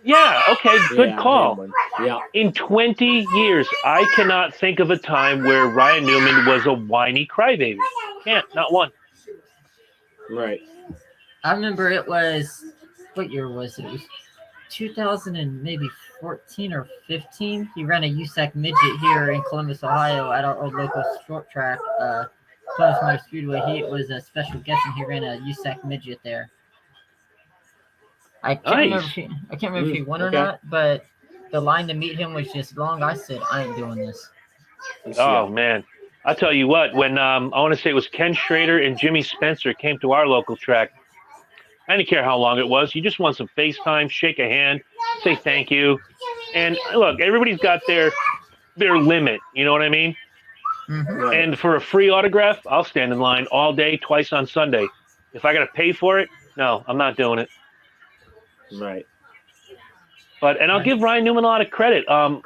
Yeah, okay, good call. Yeah. In 20 years, I cannot think of a time where Ryan Newman was a whiny crybaby. Can't, not one. Right. I remember it was, what year was it? It was 2000 and maybe 14 or 15. He ran a USAC midget here in Columbus, Ohio at our old local short track, Columbus Motor Speedway. He was a special guest and he ran a USAC midget there. I can't remember if he won or not, but the line to meet him was just long. I said, I ain't doing this. Oh, man. I'll tell you what, when I want to say it was Ken Schrader and Jimmy Spencer came to our local track, I didn't care how long it was. You just want some FaceTime, shake a hand, say thank you. And look, everybody's got their limit. You know what I mean? Mm-hmm. And for a free autograph, I'll stand in line all day, twice on Sunday. If I got to pay for it, no, I'm not doing it. Right. And I'll give Ryan Newman a lot of credit. I'm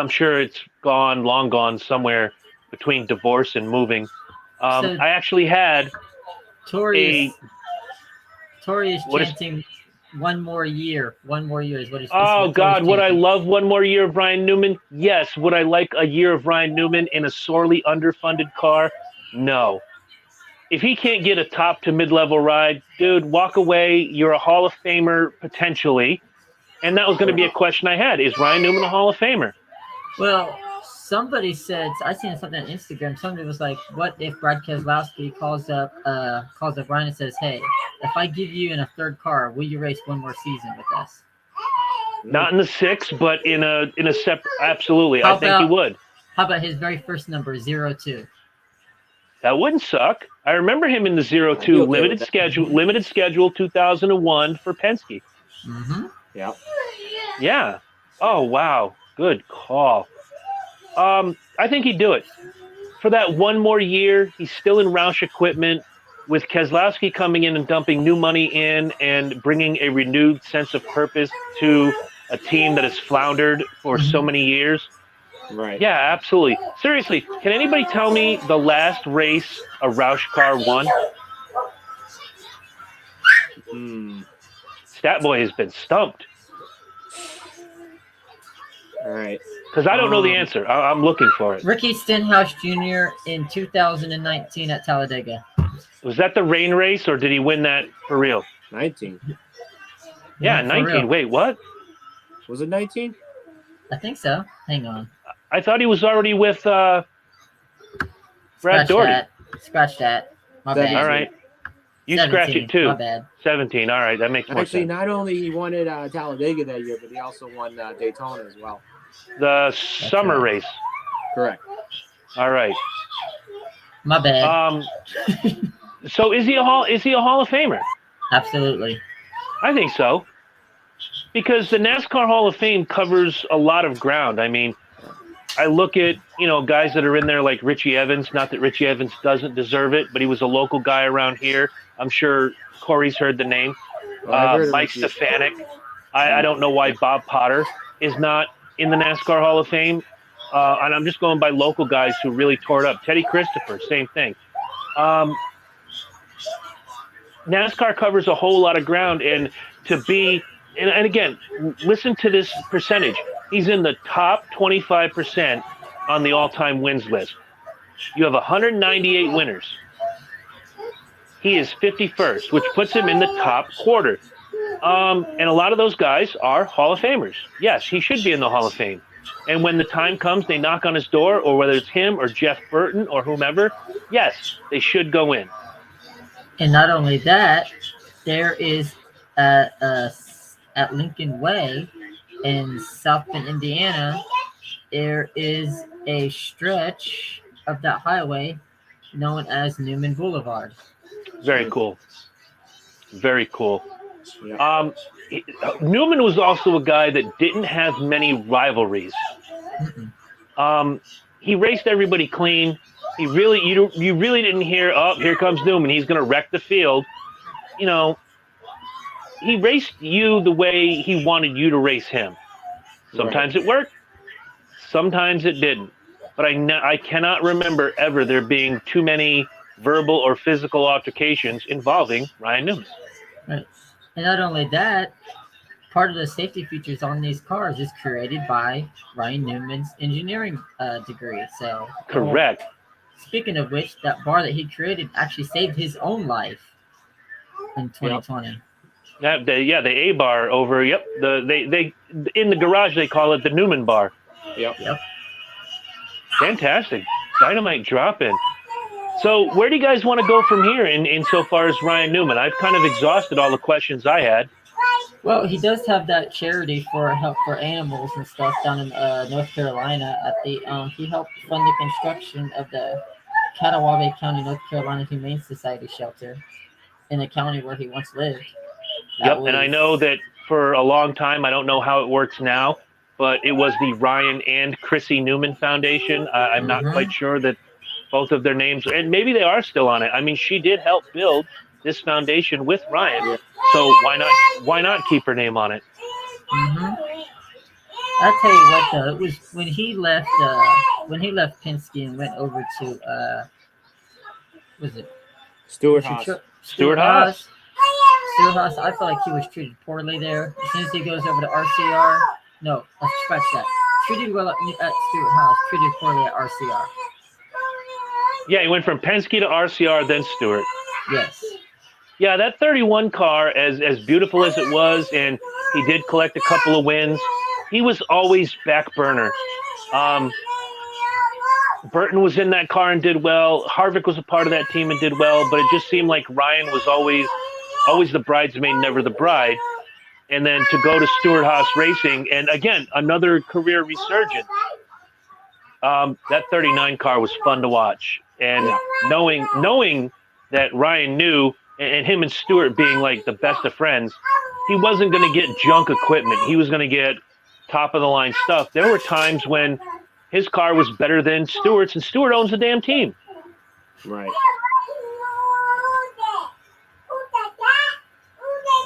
sure it's long gone somewhere between divorce and moving. I actually had Tori is chanting one more year. One more year is what he's. Oh, God, would I love one more year of Ryan Newman? Yes. Would I like a year of Ryan Newman in a sorely underfunded car? No. If he can't get a top to mid-level ride, dude, walk away. You're a Hall of Famer potentially. And that was going to be a question I had. Is Ryan Newman a Hall of Famer? Well, somebody said, I seen something on Instagram. Somebody was like, what if Brad Keselowski calls up Ryan and says, hey, if I give you in a third car, will you race one more season with us? Not in the 6, but in a separate, absolutely. I think he would. How about his very first number, 02? That wouldn't suck. I remember him in the 02 limited schedule 2001 for Penske. Mm-hmm. Yeah. Yeah. Oh, wow. Good call. I think he'd do it. For that one more year, he's still in Roush equipment. With Keselowski coming in and dumping new money in and bringing a renewed sense of purpose to a team that has floundered for so many years. Right. Yeah, absolutely. Seriously, can anybody tell me the last race a Roush car won? Statboy has been stumped. All right. Because I don't know the answer. I'm looking for it. Ricky Stenhouse Jr. in 2019 at Talladega. Was that the rain race, or did he win that for real? 19. Yeah, for 19. real. Wait, what? Was it 19? I think so. Hang on. I thought he was already with Brad Doherty. Scratch that. My bad. All right. You 17, scratch it too. My bad. 17. All right, that makes more Actually, sense. not only he won it Talladega that year, but he also won Daytona as well. The summer race. Correct. All right. My bad. So is he a Hall of Famer? Absolutely. I think so. Because the NASCAR Hall of Fame covers a lot of ground. I mean, I look at, guys that are in there like Richie Evans. Not that Richie Evans doesn't deserve it, but he was a local guy around here. I'm sure Corey's heard the name. Mike Stefanik. I don't know why Bob Potter is not in the NASCAR Hall of Fame. And I'm just going by local guys who really tore it up. Teddy Christopher, same thing. NASCAR covers a whole lot of ground, and to be, and again, listen to this percentage. He's in the top 25% on the all-time wins list. You have 198 winners. He is 51st, which puts him in the top quarter. And a lot of those guys are Hall of Famers. Yes, he should be in the Hall of Fame. And when the time comes, they knock on his door, or whether it's him or Jeff Burton or whomever, yes, they should go in. And not only that, there is at Lincoln Way in South Bend, Indiana, there is a stretch of that highway known as Newman Boulevard. Very cool. Very cool. Newman was also a guy that didn't have many rivalries. He raced everybody clean. He really, you really didn't hear, oh, here comes Newman. He's going to wreck the field. He raced you the way he wanted you to race him. Sometimes it worked. Sometimes it didn't. But I cannot remember ever there being too many verbal or physical altercations involving Ryan Newman. Right. And not only that, part of the safety features on these cars is created by Ryan Newman's engineering degree. So correct. Speaking of which, that bar that he created actually saved his own life in 2020. Yep. The A bar over. Yep. They in the garage they call it the Newman bar. Yep. Fantastic. Dynamite drop in. So where do you guys want to go from here in so far as Ryan Newman? I've kind of exhausted all the questions I had. Well, he does have that charity for help for animals and stuff down in North Carolina. At the he helped fund the construction of the Catawba County, North Carolina Humane Society shelter in the county where he once lived. And I know that for a long time, I don't know how it works now, but it was the Ryan and Chrissy Newman Foundation. I'm not quite sure that both of their names, and maybe they are still on it. I mean, she did help build this foundation with Ryan, so why not keep her name on it? I'll tell you what, though, it was when he left Penske and went over to was it Stewart Haas? Stewart Haas. I feel like he was treated poorly there. As soon as he goes over to RCR, no, let's scratch that. Treated well at Stewart Haas, treated poorly at RCR. Yeah, he went from Penske to RCR, then Stewart. Yes. Yeah, that 31 car, as beautiful as it was, and he did collect a couple of wins, he was always back burner. Burton was in that car and did well. Harvick was a part of that team and did well, but it just seemed like Ryan was always the bridesmaid, never the bride. And then to go to Stewart Haas Racing, and again, another career resurgence. That 39 car was fun to watch. And knowing that Ryan knew, and him and Stewart being like the best of friends, he wasn't going to get junk equipment. He was going to get top of the line stuff. There were times when his car was better than Stewart's, and Stewart owns the damn team. Right.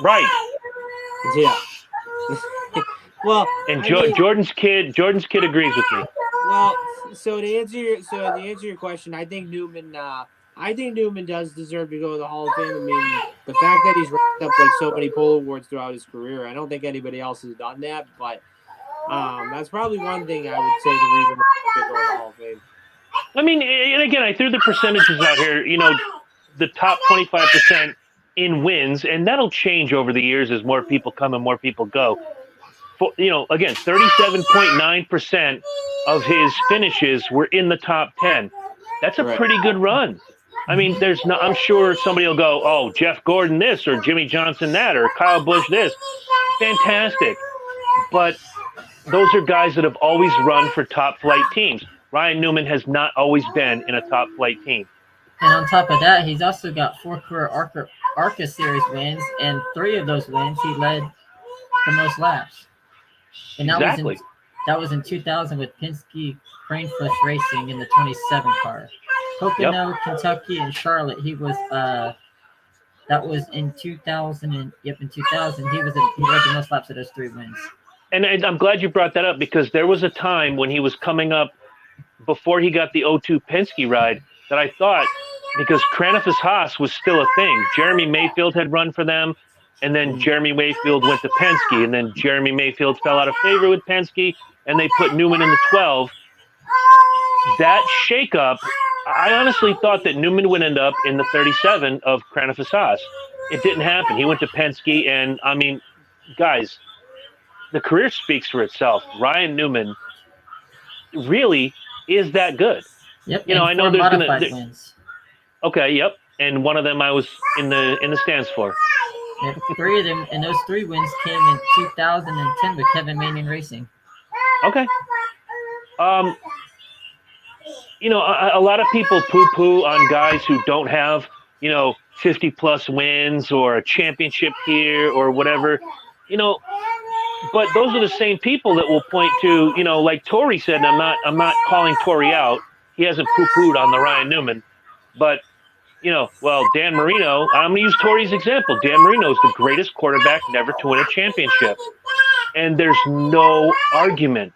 Right. Yeah. Well, and Jordan's kid agrees with me. Well, so to answer your question, I think Newman does deserve to go to the Hall of Fame. I mean, the fact that he's racked up like so many pole awards throughout his career, I don't think anybody else has done that. But that's probably one thing I would say the reason why he should go to the Hall of Fame. I mean, and again, I threw the percentages out here. You know, the top 25% in wins, and that'll change over the years as more people come and more people go. You know, again, 37.9% of his finishes were in the top 10. That's a pretty good run. I mean, I'm sure somebody will go, oh, Jeff Gordon this, or Jimmy Johnson that, or Kyle Busch this. Fantastic. But those are guys that have always run for top flight teams. Ryan Newman has not always been in a top flight team. And on top of that, he's also got 4 career ARCA Series wins, and 3 of those wins he led the most laps. And that was in 2000 with Penske Cranefish Racing in the 27 car. Pocono, Kentucky, and Charlotte. He was that was in 2000 and in 2000 he led the most laps of those 3 wins. And I'm glad you brought that up, because there was a time when he was coming up before he got the 02 Penske ride that I thought, because Cranefish Haas was still a thing. Jeremy Mayfield had run for them, and then Jeremy Mayfield went to Penske, and then Jeremy Mayfield fell out of favor with Penske, and they put Newman in the 12. That shakeup, I honestly thought that Newman would end up in the 37 of Cranefish Haas. It didn't happen. He went to Penske, and I mean, guys, the career speaks for itself. Ryan Newman really is that good. Yep. You know, I know there's modified wins. Okay, yep. And one of them I was in the stands for. Yep, 3 of them, and those 3 wins came in 2010 with Kevin Manion Racing. Okay. You know, a lot of people poo-poo on guys who don't have, 50-plus wins or a championship here or whatever, but those are the same people that will point to, like Tori said, and I'm not calling Tori out. He hasn't poo-pooed on the Ryan Newman, but well, Dan Marino, I'm going to use Tori's example. Dan Marino is the greatest quarterback never to win a championship. And there's no argument.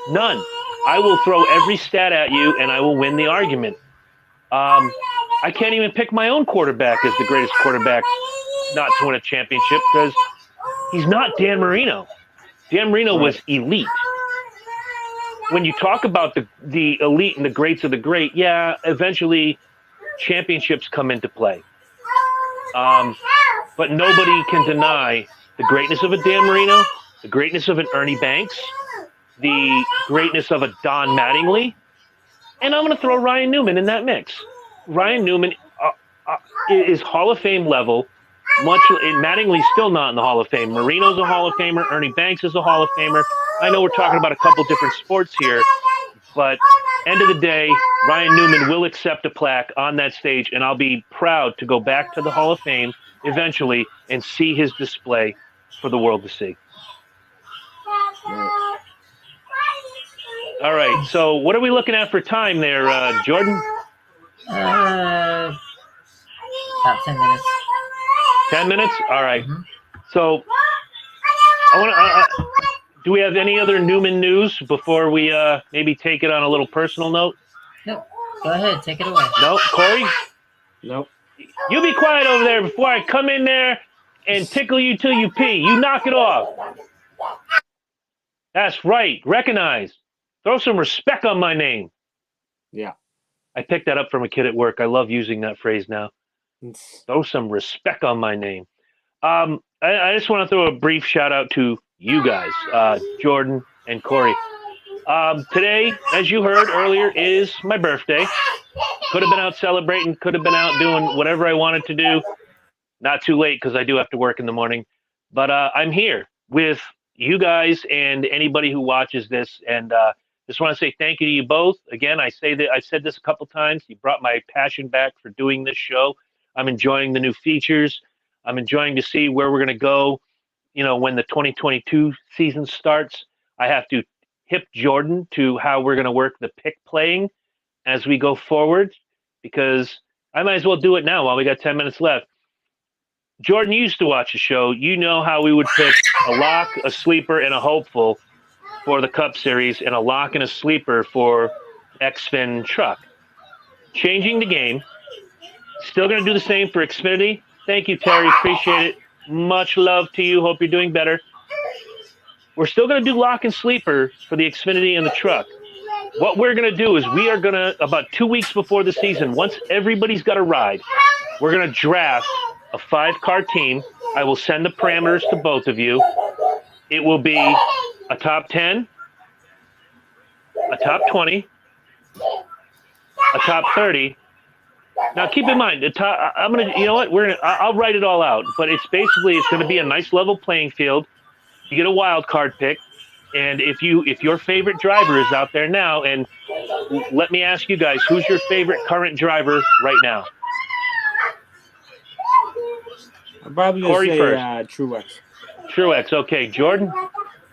None. I will throw every stat at you, and I will win the argument. I can't even pick my own quarterback as the greatest quarterback not to win a championship, because he's not Dan Marino. Dan Marino was elite. When you talk about the elite and the greats of the great, yeah, eventually championships come into play. But nobody can deny the greatness of a Dan Marino, the greatness of an Ernie Banks, the greatness of a Don Mattingly, and I'm going to throw Ryan Newman in that mix. Ryan Newman is Hall of Fame level. Mattingly's still not in the Hall of Fame. Marino's a Hall of Famer. Ernie Banks is a Hall of Famer. I know we're talking about a couple different sports here, but end of the day, Ryan Newman will accept a plaque on that stage, and I'll be proud to go back to the Hall of Fame eventually and see his display for the world to see. All right, so what are we looking at for time there, Jordan? About 10 minutes. 10 minutes? All right. Mm-hmm. So I want to. Do we have any other Newman news before we maybe take it on a little personal note? No. Go ahead. Take it away. No, Corey? Nope. You be quiet over there before I come in there and tickle you till you pee. You knock it off. That's right. Recognize. Throw some respect on my name. Yeah. I picked that up from a kid at work. I love using that phrase now. Throw some respect on my name. I just want to throw a brief shout out to you guys, Jordan and Corey. Today, as you heard earlier, is my birthday. Could have been out celebrating, could have been out doing whatever I wanted to do. Not too late, because I do have to work in the morning. But I'm here with you guys and anybody who watches this, and just want to say thank you to you both. Again, I said this a couple times. You brought my passion back for doing this show. I'm enjoying the new features. I'm enjoying to see where we're going to go, when the 2022 season starts. I have to hip Jordan to how we're going to work the pick playing as we go forward, because I might as well do it now while we got 10 minutes left. Jordan, you used to watch the show. You know how we would pick a lock, a sleeper, and a hopeful for the Cup Series, and a lock and a sleeper for Xfin Truck. Changing the game. Still going to do the same for Xfinity. Thank you, Terry. Appreciate it. Much love to you. Hope you're doing better. We're still going to do lock and sleeper for the Xfinity and the truck. What we're going to do is we are going to, about 2 weeks before the season, once everybody's got a ride, we're going to draft a 5-car team. I will send the parameters to both of you. It will be a top 10, a top 20, a top 30. Now, keep in mind, I'm gonna, you know what? I'll write it all out. But it's going to be a nice level playing field. You get a wild card pick, and if your favorite driver is out there now, and let me ask you guys, who's your favorite current driver right now? I'm probably going to say Truex. Truex. Okay, Jordan.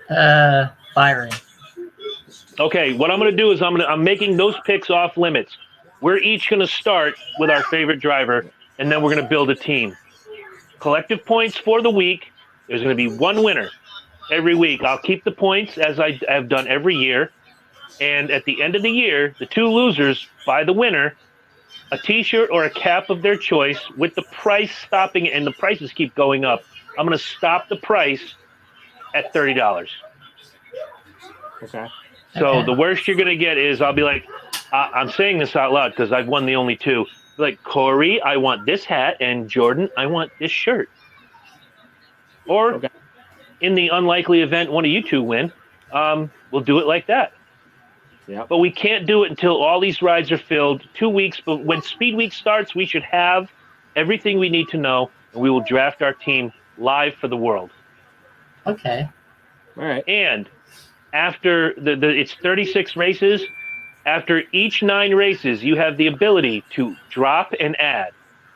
Byron. Okay, what I'm going to do is I'm making those picks off limits. We're each going to start with our favorite driver, and then we're going to build a team. Collective points for the week. There's going to be one winner every week. I'll keep the points as I have done every year. And at the end of the year, the 2 losers buy the winner a T-shirt or a cap of their choice with the price stopping, and the prices keep going up. I'm going to stop the price at $30. Okay. So the worst you're going to get is I'll be like, I'm saying this out loud because I've won the only 2. Like, Corey, I want this hat, and Jordan, I want this shirt. Or in the unlikely event one of you 2 win, we'll do it like that. Yeah. But we can't do it until all these rides are filled. 2 weeks, but when Speed Week starts, we should have everything we need to know, and we will draft our team live for the world. Okay. All right. And after it's 36 races. After each 9 races, you have the ability to drop and add,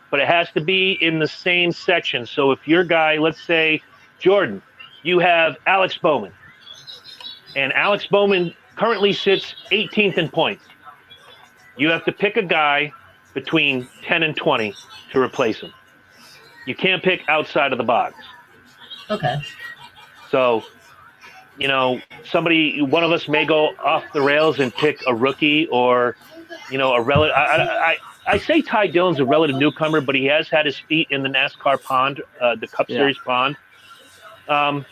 but it has to be in the same section. So if your guy, let's say Jordan, you have Alex Bowman, and Alex Bowman currently sits 18th in points. You have to pick a guy between 10 and 20 to replace him. You can't pick outside of the box. Okay. So, one of us may go off the rails and pick a rookie or, a relative. I say Ty Dillon's a relative newcomer, but he has had his feet in the NASCAR pond, the Cup Series pond. But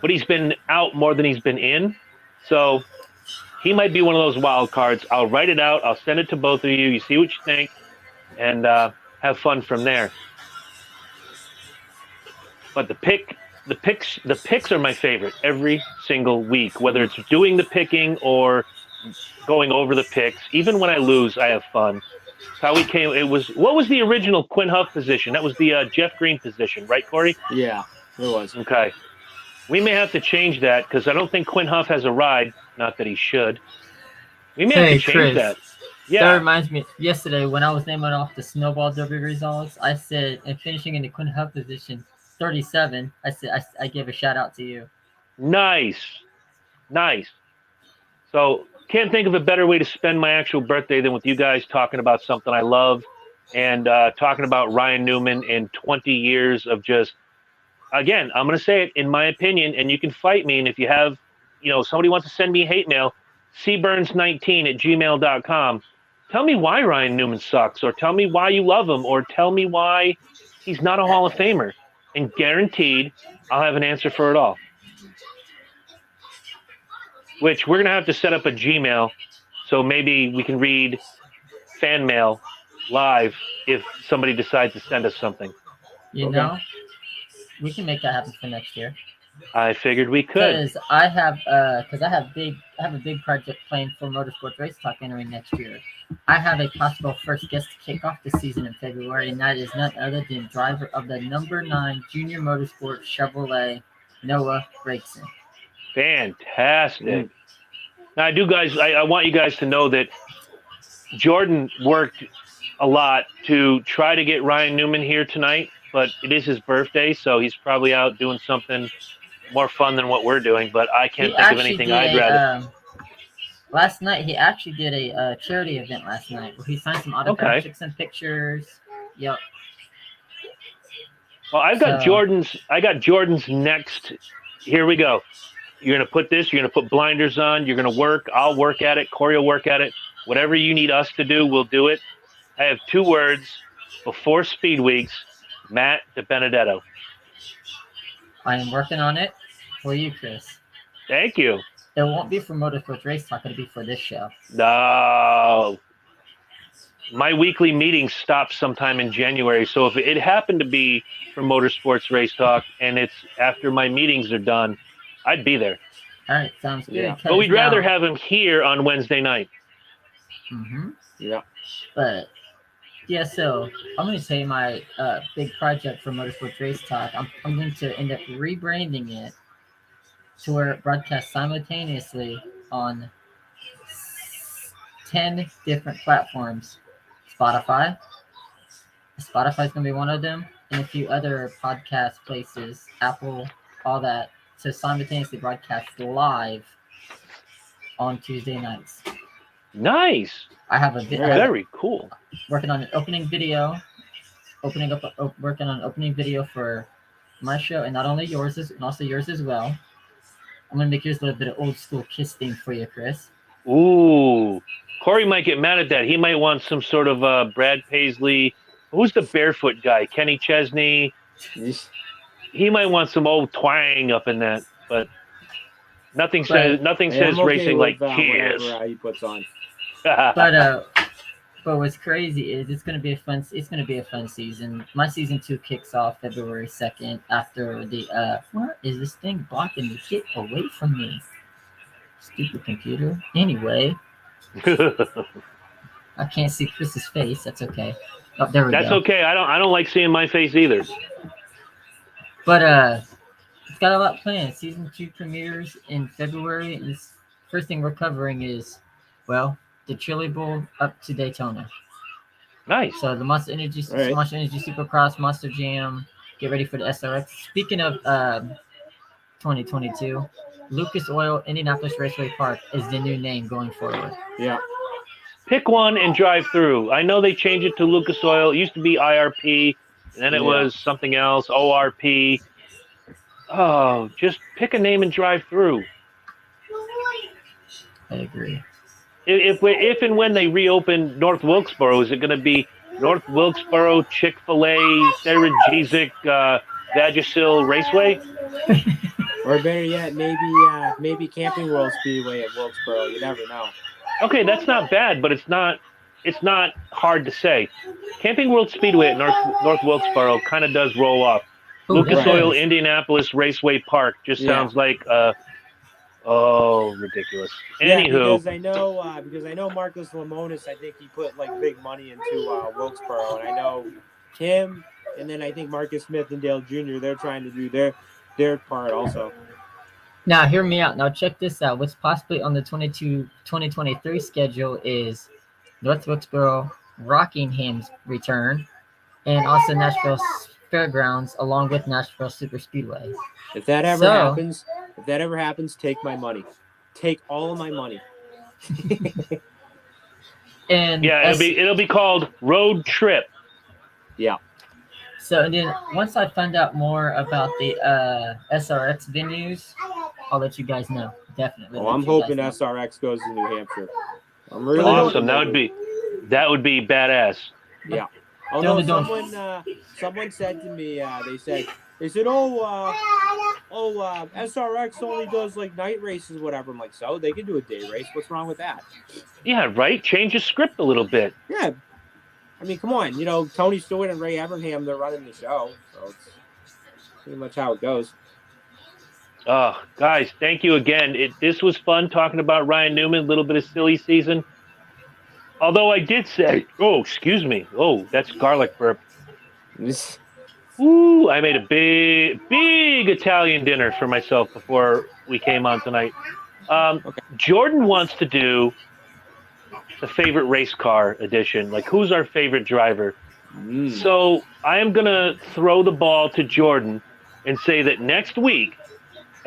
he's been out more than he's been in. So he might be one of those wild cards. I'll write it out. I'll send it to both of you. You see what you think, and have fun from there. But the picks are my favorite every single week, whether it's doing the picking or going over the picks. Even when I lose, I have fun. It's how we came. What was the original Quinn Huff position? That was the Jeff Green position, right, Corey? Yeah, it was. Okay. We may have to change that because I don't think Quinn Huff has a ride. Not that he should. We may have to change Chris, that. Yeah. That reminds me, yesterday when I was naming off the Snowball Derby results, I said, and finishing in the Quinn Huff position, 37, I gave a shout out to you. Nice. So can't think of a better way to spend my actual birthday than with you guys talking about something I love and talking about Ryan Newman and 20 years of just, again, I'm going to say it in my opinion, and you can fight me. And if you have, somebody wants to send me hate mail, cburns19@gmail.com. Tell me why Ryan Newman sucks, or tell me why you love him, or tell me why he's not a Hall of Famer. And guaranteed, I'll have an answer for it all. Which we're going to have to set up a Gmail, so maybe we can read fan mail live if somebody decides to send us something. You know, we can make that happen for next year. I figured we could. Because I have a big project planned for Motorsports Race Talk entering next year. I have a possible first guest to kick off the season in February, and that is none other than driver of the number 9 Junior Motorsports Chevrolet, Noah Gragson. Fantastic. Now, I want you guys to know that Jordan worked a lot to try to get Ryan Newman here tonight, but it is his birthday, so he's probably out doing something more fun than what we're doing, but I can't think of anything I'd rather. Last night, he actually did a charity event last night where he signed some autographs, took some pictures. Yep. Well, I got Jordan's next. Here we go. You're going to put this, you're going to put blinders on, you're going to work, I'll work at it, Corey will work at it. Whatever you need us to do, we'll do it. I have 2 words before Speed Weeks, Matt DiBenedetto. I am working on it for you, Chris. Thank you. It won't be for Motorsports Race Talk, it'll be for this show. No. My weekly meeting stops sometime in January, so if it happened to be for Motorsports Race Talk and it's after my meetings are done, I'd be there. All right, sounds good. Yeah. But we'd rather have him here on Wednesday night. Mm-hmm. Yeah. But, yeah, so I'm going to say my big project for Motorsports Race Talk, I'm going to end up rebranding it to where it broadcasts simultaneously on 10 different platforms. Spotify's going to be one of them, and a few other podcast places, Apple, all that, to simultaneously broadcast live on Tuesday nights. Nice. I have a very cool. Working on an opening video, working on an opening video for my show, and not only yours, and also yours as well. I'm going to make yours a little bit of old school Kiss theme for you, Chris. Ooh. Corey might get mad at that. He might want some sort of Brad Paisley. Who's the barefoot guy? Kenny Chesney. He might want some old twang up in that, but nothing says racing like Kiss. He puts on. But what's crazy is it's gonna be a fun season. My season 2 kicks off February 2nd after the what is this thing blocking me? Get away from me, stupid computer. Anyway, I can't see Chris's face. That's okay. Oh, there we go. That's okay. I don't like seeing my face either. But it's got a lot planned. Season 2 premieres in February, and this first thing we're covering is, well, the Chili Bowl up to Daytona. Nice. So the Monster Energy Supercross, Monster Jam. Get ready for the SRX. Speaking of 2022, Lucas Oil Indianapolis Raceway Park is the new name going forward. Yeah. Pick one and drive through. I know they changed it to Lucas Oil. It used to be IRP, and then it was something else, ORP. Oh, just pick a name and drive through. I agree. If and when they reopen North Wilkesboro, is it going to be North Wilkesboro Chick-fil-A Sarah Jezik Vagisil Raceway? Or better yet, maybe Camping World Speedway at Wilkesboro. You never know. Okay, that's not bad, but it's not hard to say. Camping World Speedway at North Wilkesboro kind of does roll off. Lucas Oil Indianapolis Raceway Park just sounds like ridiculous. Yeah, Anywho, because I know Marcus Lemonis, I think he put like big money into Wilkesboro, and I know him, and then I think Marcus Smith and Dale Jr. They're trying to do their part also. Now, hear me out. Now, check this out. What's possibly on the 2023 schedule is North Wilkesboro, Rockingham's return, and also Nashville Fairgrounds, along with Nashville Super Speedway. If that ever happens, take my money. Take all of my money. And yeah, it'll be called Road Trip. Yeah. So, and then once I find out more about the SRX venues, I'll let you guys know. Definitely. I'm hoping SRX goes to New Hampshire. I'm really awesome. That would be badass. Yeah. Although someone said to me, they said, SRX only does like night races, whatever. I'm like, so they can do a day race. What's wrong with that? Yeah, right. Change the script a little bit. Yeah. I mean, come on. You know, Tony Stewart and Ray Evernham, they're running the show, so it's pretty much how it goes. Oh, guys, thank you again. This was fun talking about Ryan Newman, a little bit of silly season. Although I did say, excuse me. Oh, that's garlic burp. Ooh, I made a big Italian dinner for myself before we came on tonight. Jordan wants to do the favorite race car edition. Like, who's our favorite driver? So I am going to throw the ball to Jordan and say that next week,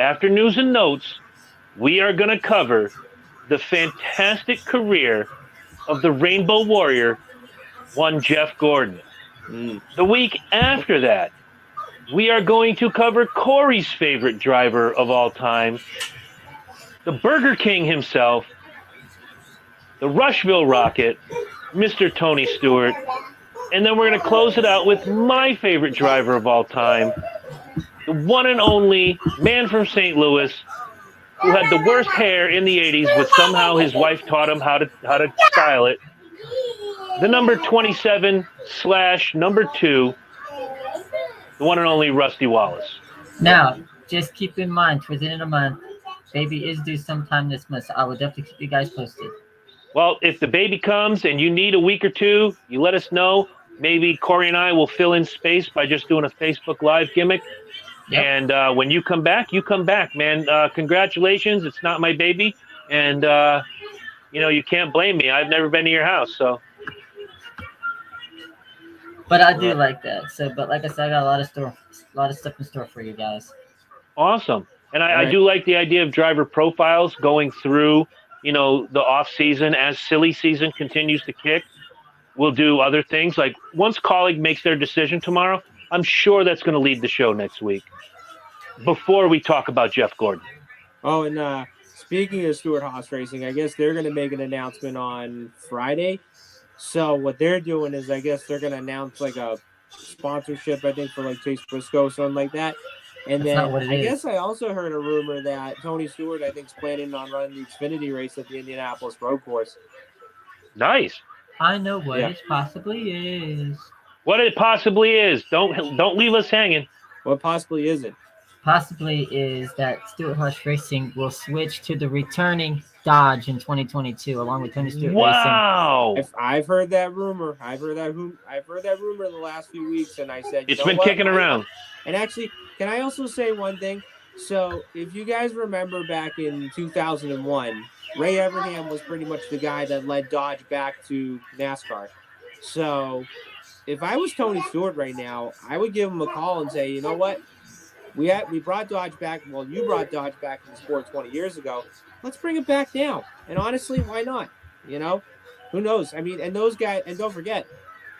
after news and notes, we are going to cover the fantastic career of the Rainbow Warrior, one Jeff Gordon. The week after that, we are going to cover Corey's favorite driver of all time, the Burger King himself, the Rushville Rocket, Mr. Tony Stewart. And then we're going to close it out with my favorite driver of all time, the one and only man from St. Louis who had the worst hair in the 80s, but somehow his wife taught him how to style it. The number 27/number 2, the one and only Rusty Wallace. Now, just keep in mind, towards the end of the month, baby is due sometime this month, so I will definitely keep you guys posted. Well, if the baby comes and you need a week or two, you let us know. Maybe Corey and I will fill in space by just doing a Facebook Live gimmick. Yep. And when you come back, man. Congratulations. It's not my baby. And, you can't blame me. I've never been to your house, so. But I do like that. So, but like I said, I got a lot of stuff in store for you guys. Awesome. And I do like the idea of driver profiles going through, the off season as silly season continues to kick. We'll do other things. Like once colleague makes their decision tomorrow, I'm sure that's going to lead the show next week before we talk about Jeff Gordon. Oh, and speaking of Stewart Haas Racing, I guess they're going to make an announcement on Friday. So what they're doing is I guess they're going to announce like a sponsorship, I think, for like Chase Briscoe, something like that. And That's not what then it I is. guess I also heard a rumor that Tony Stewart, I think, is planning on running the Xfinity race at the Indianapolis Road Course. Nice. I know what it possibly is. What it possibly is. Don't leave us hanging. What possibly isn't? Possibly is that Stewart Haas Racing will switch to the returning Dodge in 2022, along with Tony Stewart Racing. I've heard that rumor. I've heard that rumor in the last few weeks, and I said it's been kicking around. And actually, can I also say one thing? So, if you guys remember back in 2001, Ray Evernham was pretty much the guy that led Dodge back to NASCAR. So, if I was Tony Stewart right now, I would give him a call and say, you know what? We brought Dodge back. Well, you brought Dodge back to the sport 20 years ago. Let's bring it back now. And honestly, why not? Who knows? I mean, and those guys, and don't forget,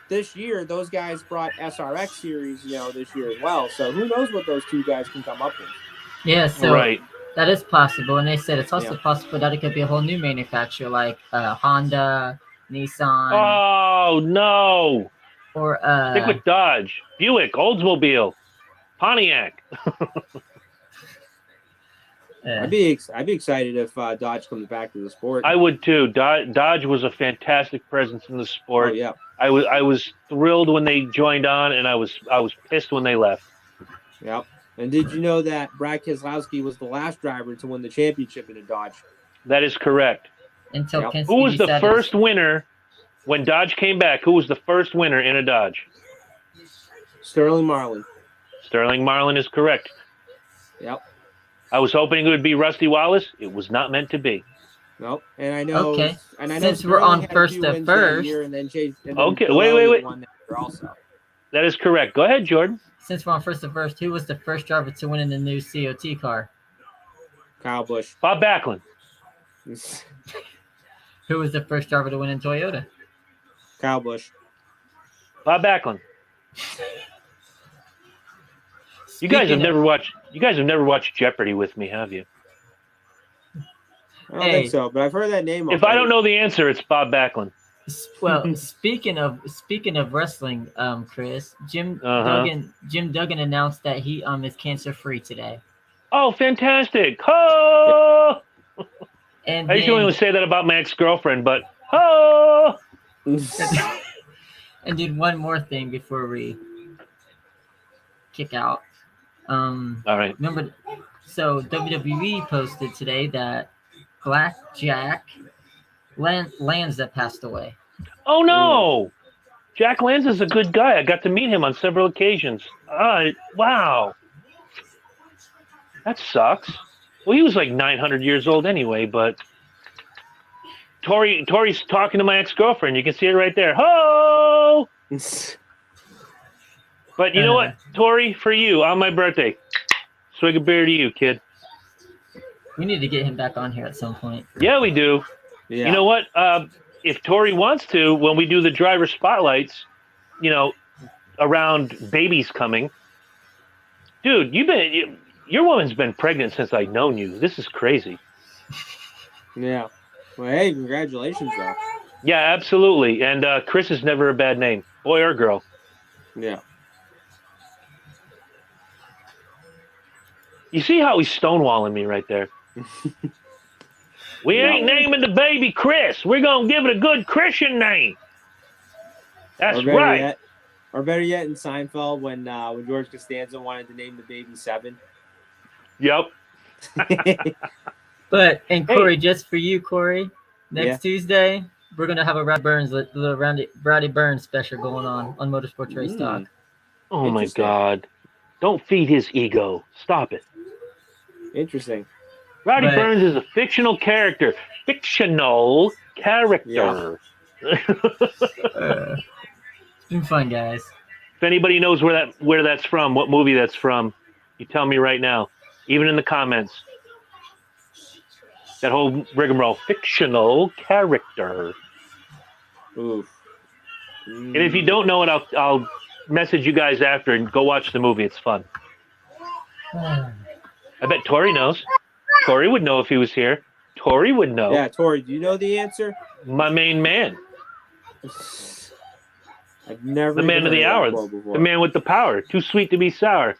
this year, those guys brought SRX series, this year as well. So who knows what those two guys can come up with. Yeah, so right. That is possible. And they said it's also possible that it could be a whole new manufacturer like Honda, Nissan. Oh, no. Or stick with Dodge, Buick, Oldsmobile, Pontiac. I'd be excited if Dodge comes back to the sport. I would too. Dodge was a fantastic presence in the sport. Oh, yeah. I was thrilled when they joined on, and I was pissed when they left. Yep. And did you know that Brad Keselowski was the last driver to win the championship in a Dodge? That is correct. Until Penske who was the decided... first winner when Dodge came back? Who was the first winner in a Dodge? Sterling Marlin. Sterling Marlin is correct. Yep. I was hoping it would be Rusty Wallace. It was not meant to be. Nope. And I know. Okay. And I know since we're on first to first. Okay. Wait. That is correct. Go ahead, Jordan. Since we're on first to first, who was the first driver to win in the new COT car? Kyle Busch. Bob Backlund. Who was the first driver to win in Toyota? Kyle Busch. Bob Backlund. You guys have never watched Jeopardy with me, have you? I don't think so, but I've heard that name. If I don't know the answer, it's Bob Backlund. Well, speaking of wrestling, Chris, Jim Duggan announced that he is cancer free today. Oh, fantastic! Oh! And I usually would say that about my ex-girlfriend, but oh! And did one more thing before we kick out. All right. Remember, so WWE posted today that Black Jack Lanza passed away. Oh no! Jack Lanza's a good guy. I got to meet him on several occasions. Wow. That sucks. Well, he was like 900 years old anyway, but Tori's talking to my ex-girlfriend. You can see it right there. Ho! But you know what, Tori, for you, on my birthday, swig a beer to you, kid. We need to get him back on here at some point. Yeah, we do. Yeah. You know what? If Tori wants to, when we do the driver spotlights, around babies coming, dude, your woman's been pregnant since I've known you. This is crazy. Yeah. Well, hey, congratulations, though. Yeah, absolutely. And Chris is never a bad name, boy or girl. Yeah. You see how he's stonewalling me right there? We ain't naming the baby Chris. We're going to give it a good Christian name. That's right. Or better yet, in Seinfeld, when George Costanza wanted to name the baby Seven. Yep. And Corey, just for you, Corey, next Tuesday, we're going to have a Rowdy Burns special going on Motorsports Race Talk. Oh, my God. Don't feed his ego. Stop it. Interesting. Rowdy Burns is a fictional character. Fictional character. Yeah. It's been fun, guys. If anybody knows where that's from, what movie that's from, you tell me right now. Even in the comments. That whole rigmarole. Fictional character. Oof. And if you don't know it, I'll message you guys after and go watch the movie. It's fun. I bet Tori knows. Tori would know if he was here. Tori would know. Yeah, Tori, do you know the answer? My main man. I've never. The man of the hour. The man with the power. Too sweet to be sour.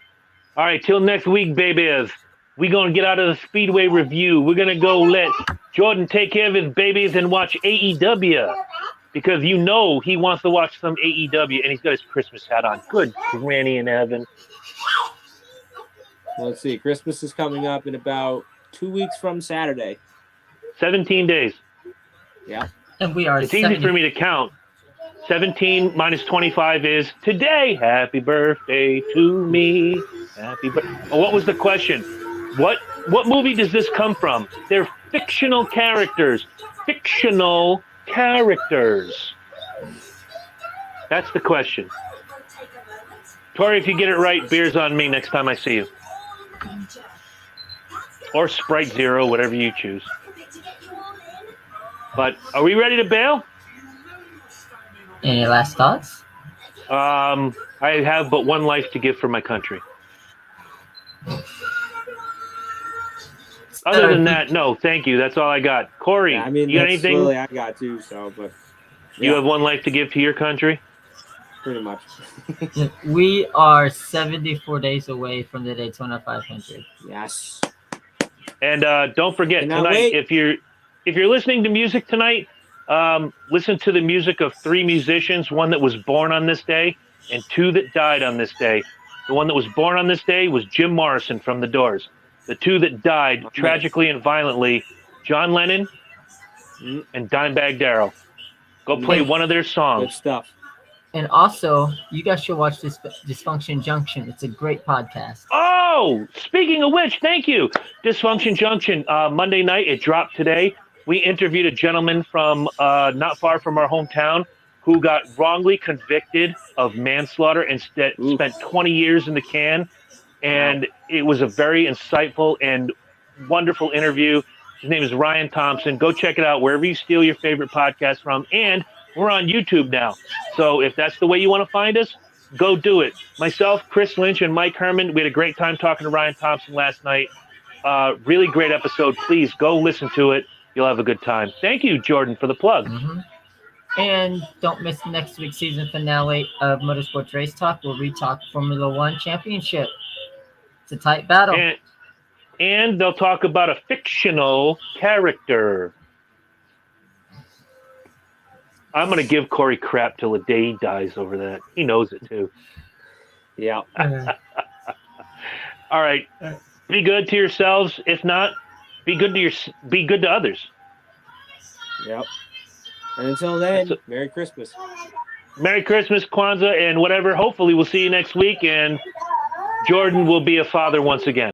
All right, till next week, babies. We're going to get out of the Speedway review. We're going to go let Jordan take care of his babies and watch AEW. Because he wants to watch some AEW, and he's got his Christmas hat on. Good granny in heaven. Let's see. Christmas is coming up in about 2 weeks from Saturday. 17 days. Yeah. And we are. It's easy for me to count. 17 minus 25 is today. Happy birthday to me. Happy birthday. Oh, what was the question? What movie does this come from? They're fictional characters. Fictional characters. That's the question. Tori, if you get it right, beer's on me next time I see you. Or Sprite Zero, whatever you choose. But are we ready to bail? Any last thoughts? I have but one life to give for my country. Other than that, no, thank you. That's all I got. Corey, yeah, I mean, you got that's anything? really I got too. So, but you have one life to give to your country. Pretty much. We are 74 days away from the Daytona 500. Yes. And don't forget tonight, if you're listening to music tonight, listen to the music of 3 musicians, one that was born on this day and 2 that died on this day. The one that was born on this day was Jim Morrison from The Doors. The 2 that died tragically and violently, John Lennon and Dimebag Darrell. Go play one of their songs. Good stuff. And also, you guys should watch this Dysfunction Junction. It's a great podcast. Oh, speaking of which, thank you. Dysfunction Junction, Monday night, it dropped today. We interviewed a gentleman from not far from our hometown who got wrongly convicted of manslaughter and spent 20 years in the can. And it was a very insightful and wonderful interview. His name is Ryan Thompson. Go check it out wherever you steal your favorite podcast from. And we're on YouTube now. So if that's the way you want to find us, go do it. Myself, Chris Lynch, and Mike Herman, we had a great time talking to Ryan Thompson last night. Really great episode. Please go listen to it. You'll have a good time. Thank you, Jordan, for the plug. Mm-hmm. And don't miss next week's season finale of Motorsports Race Talk, where we talk Formula One Championship. It's a tight battle. And they'll talk about a fictional character. I'm going to give Corey crap till the day he dies over that. He knows it, too. Yeah. All right. Be good to yourselves. If not, be good to others. Yep. And until then, Merry Christmas. Merry Christmas, Kwanzaa, and whatever. Hopefully we'll see you next week, and Jordan will be a father once again.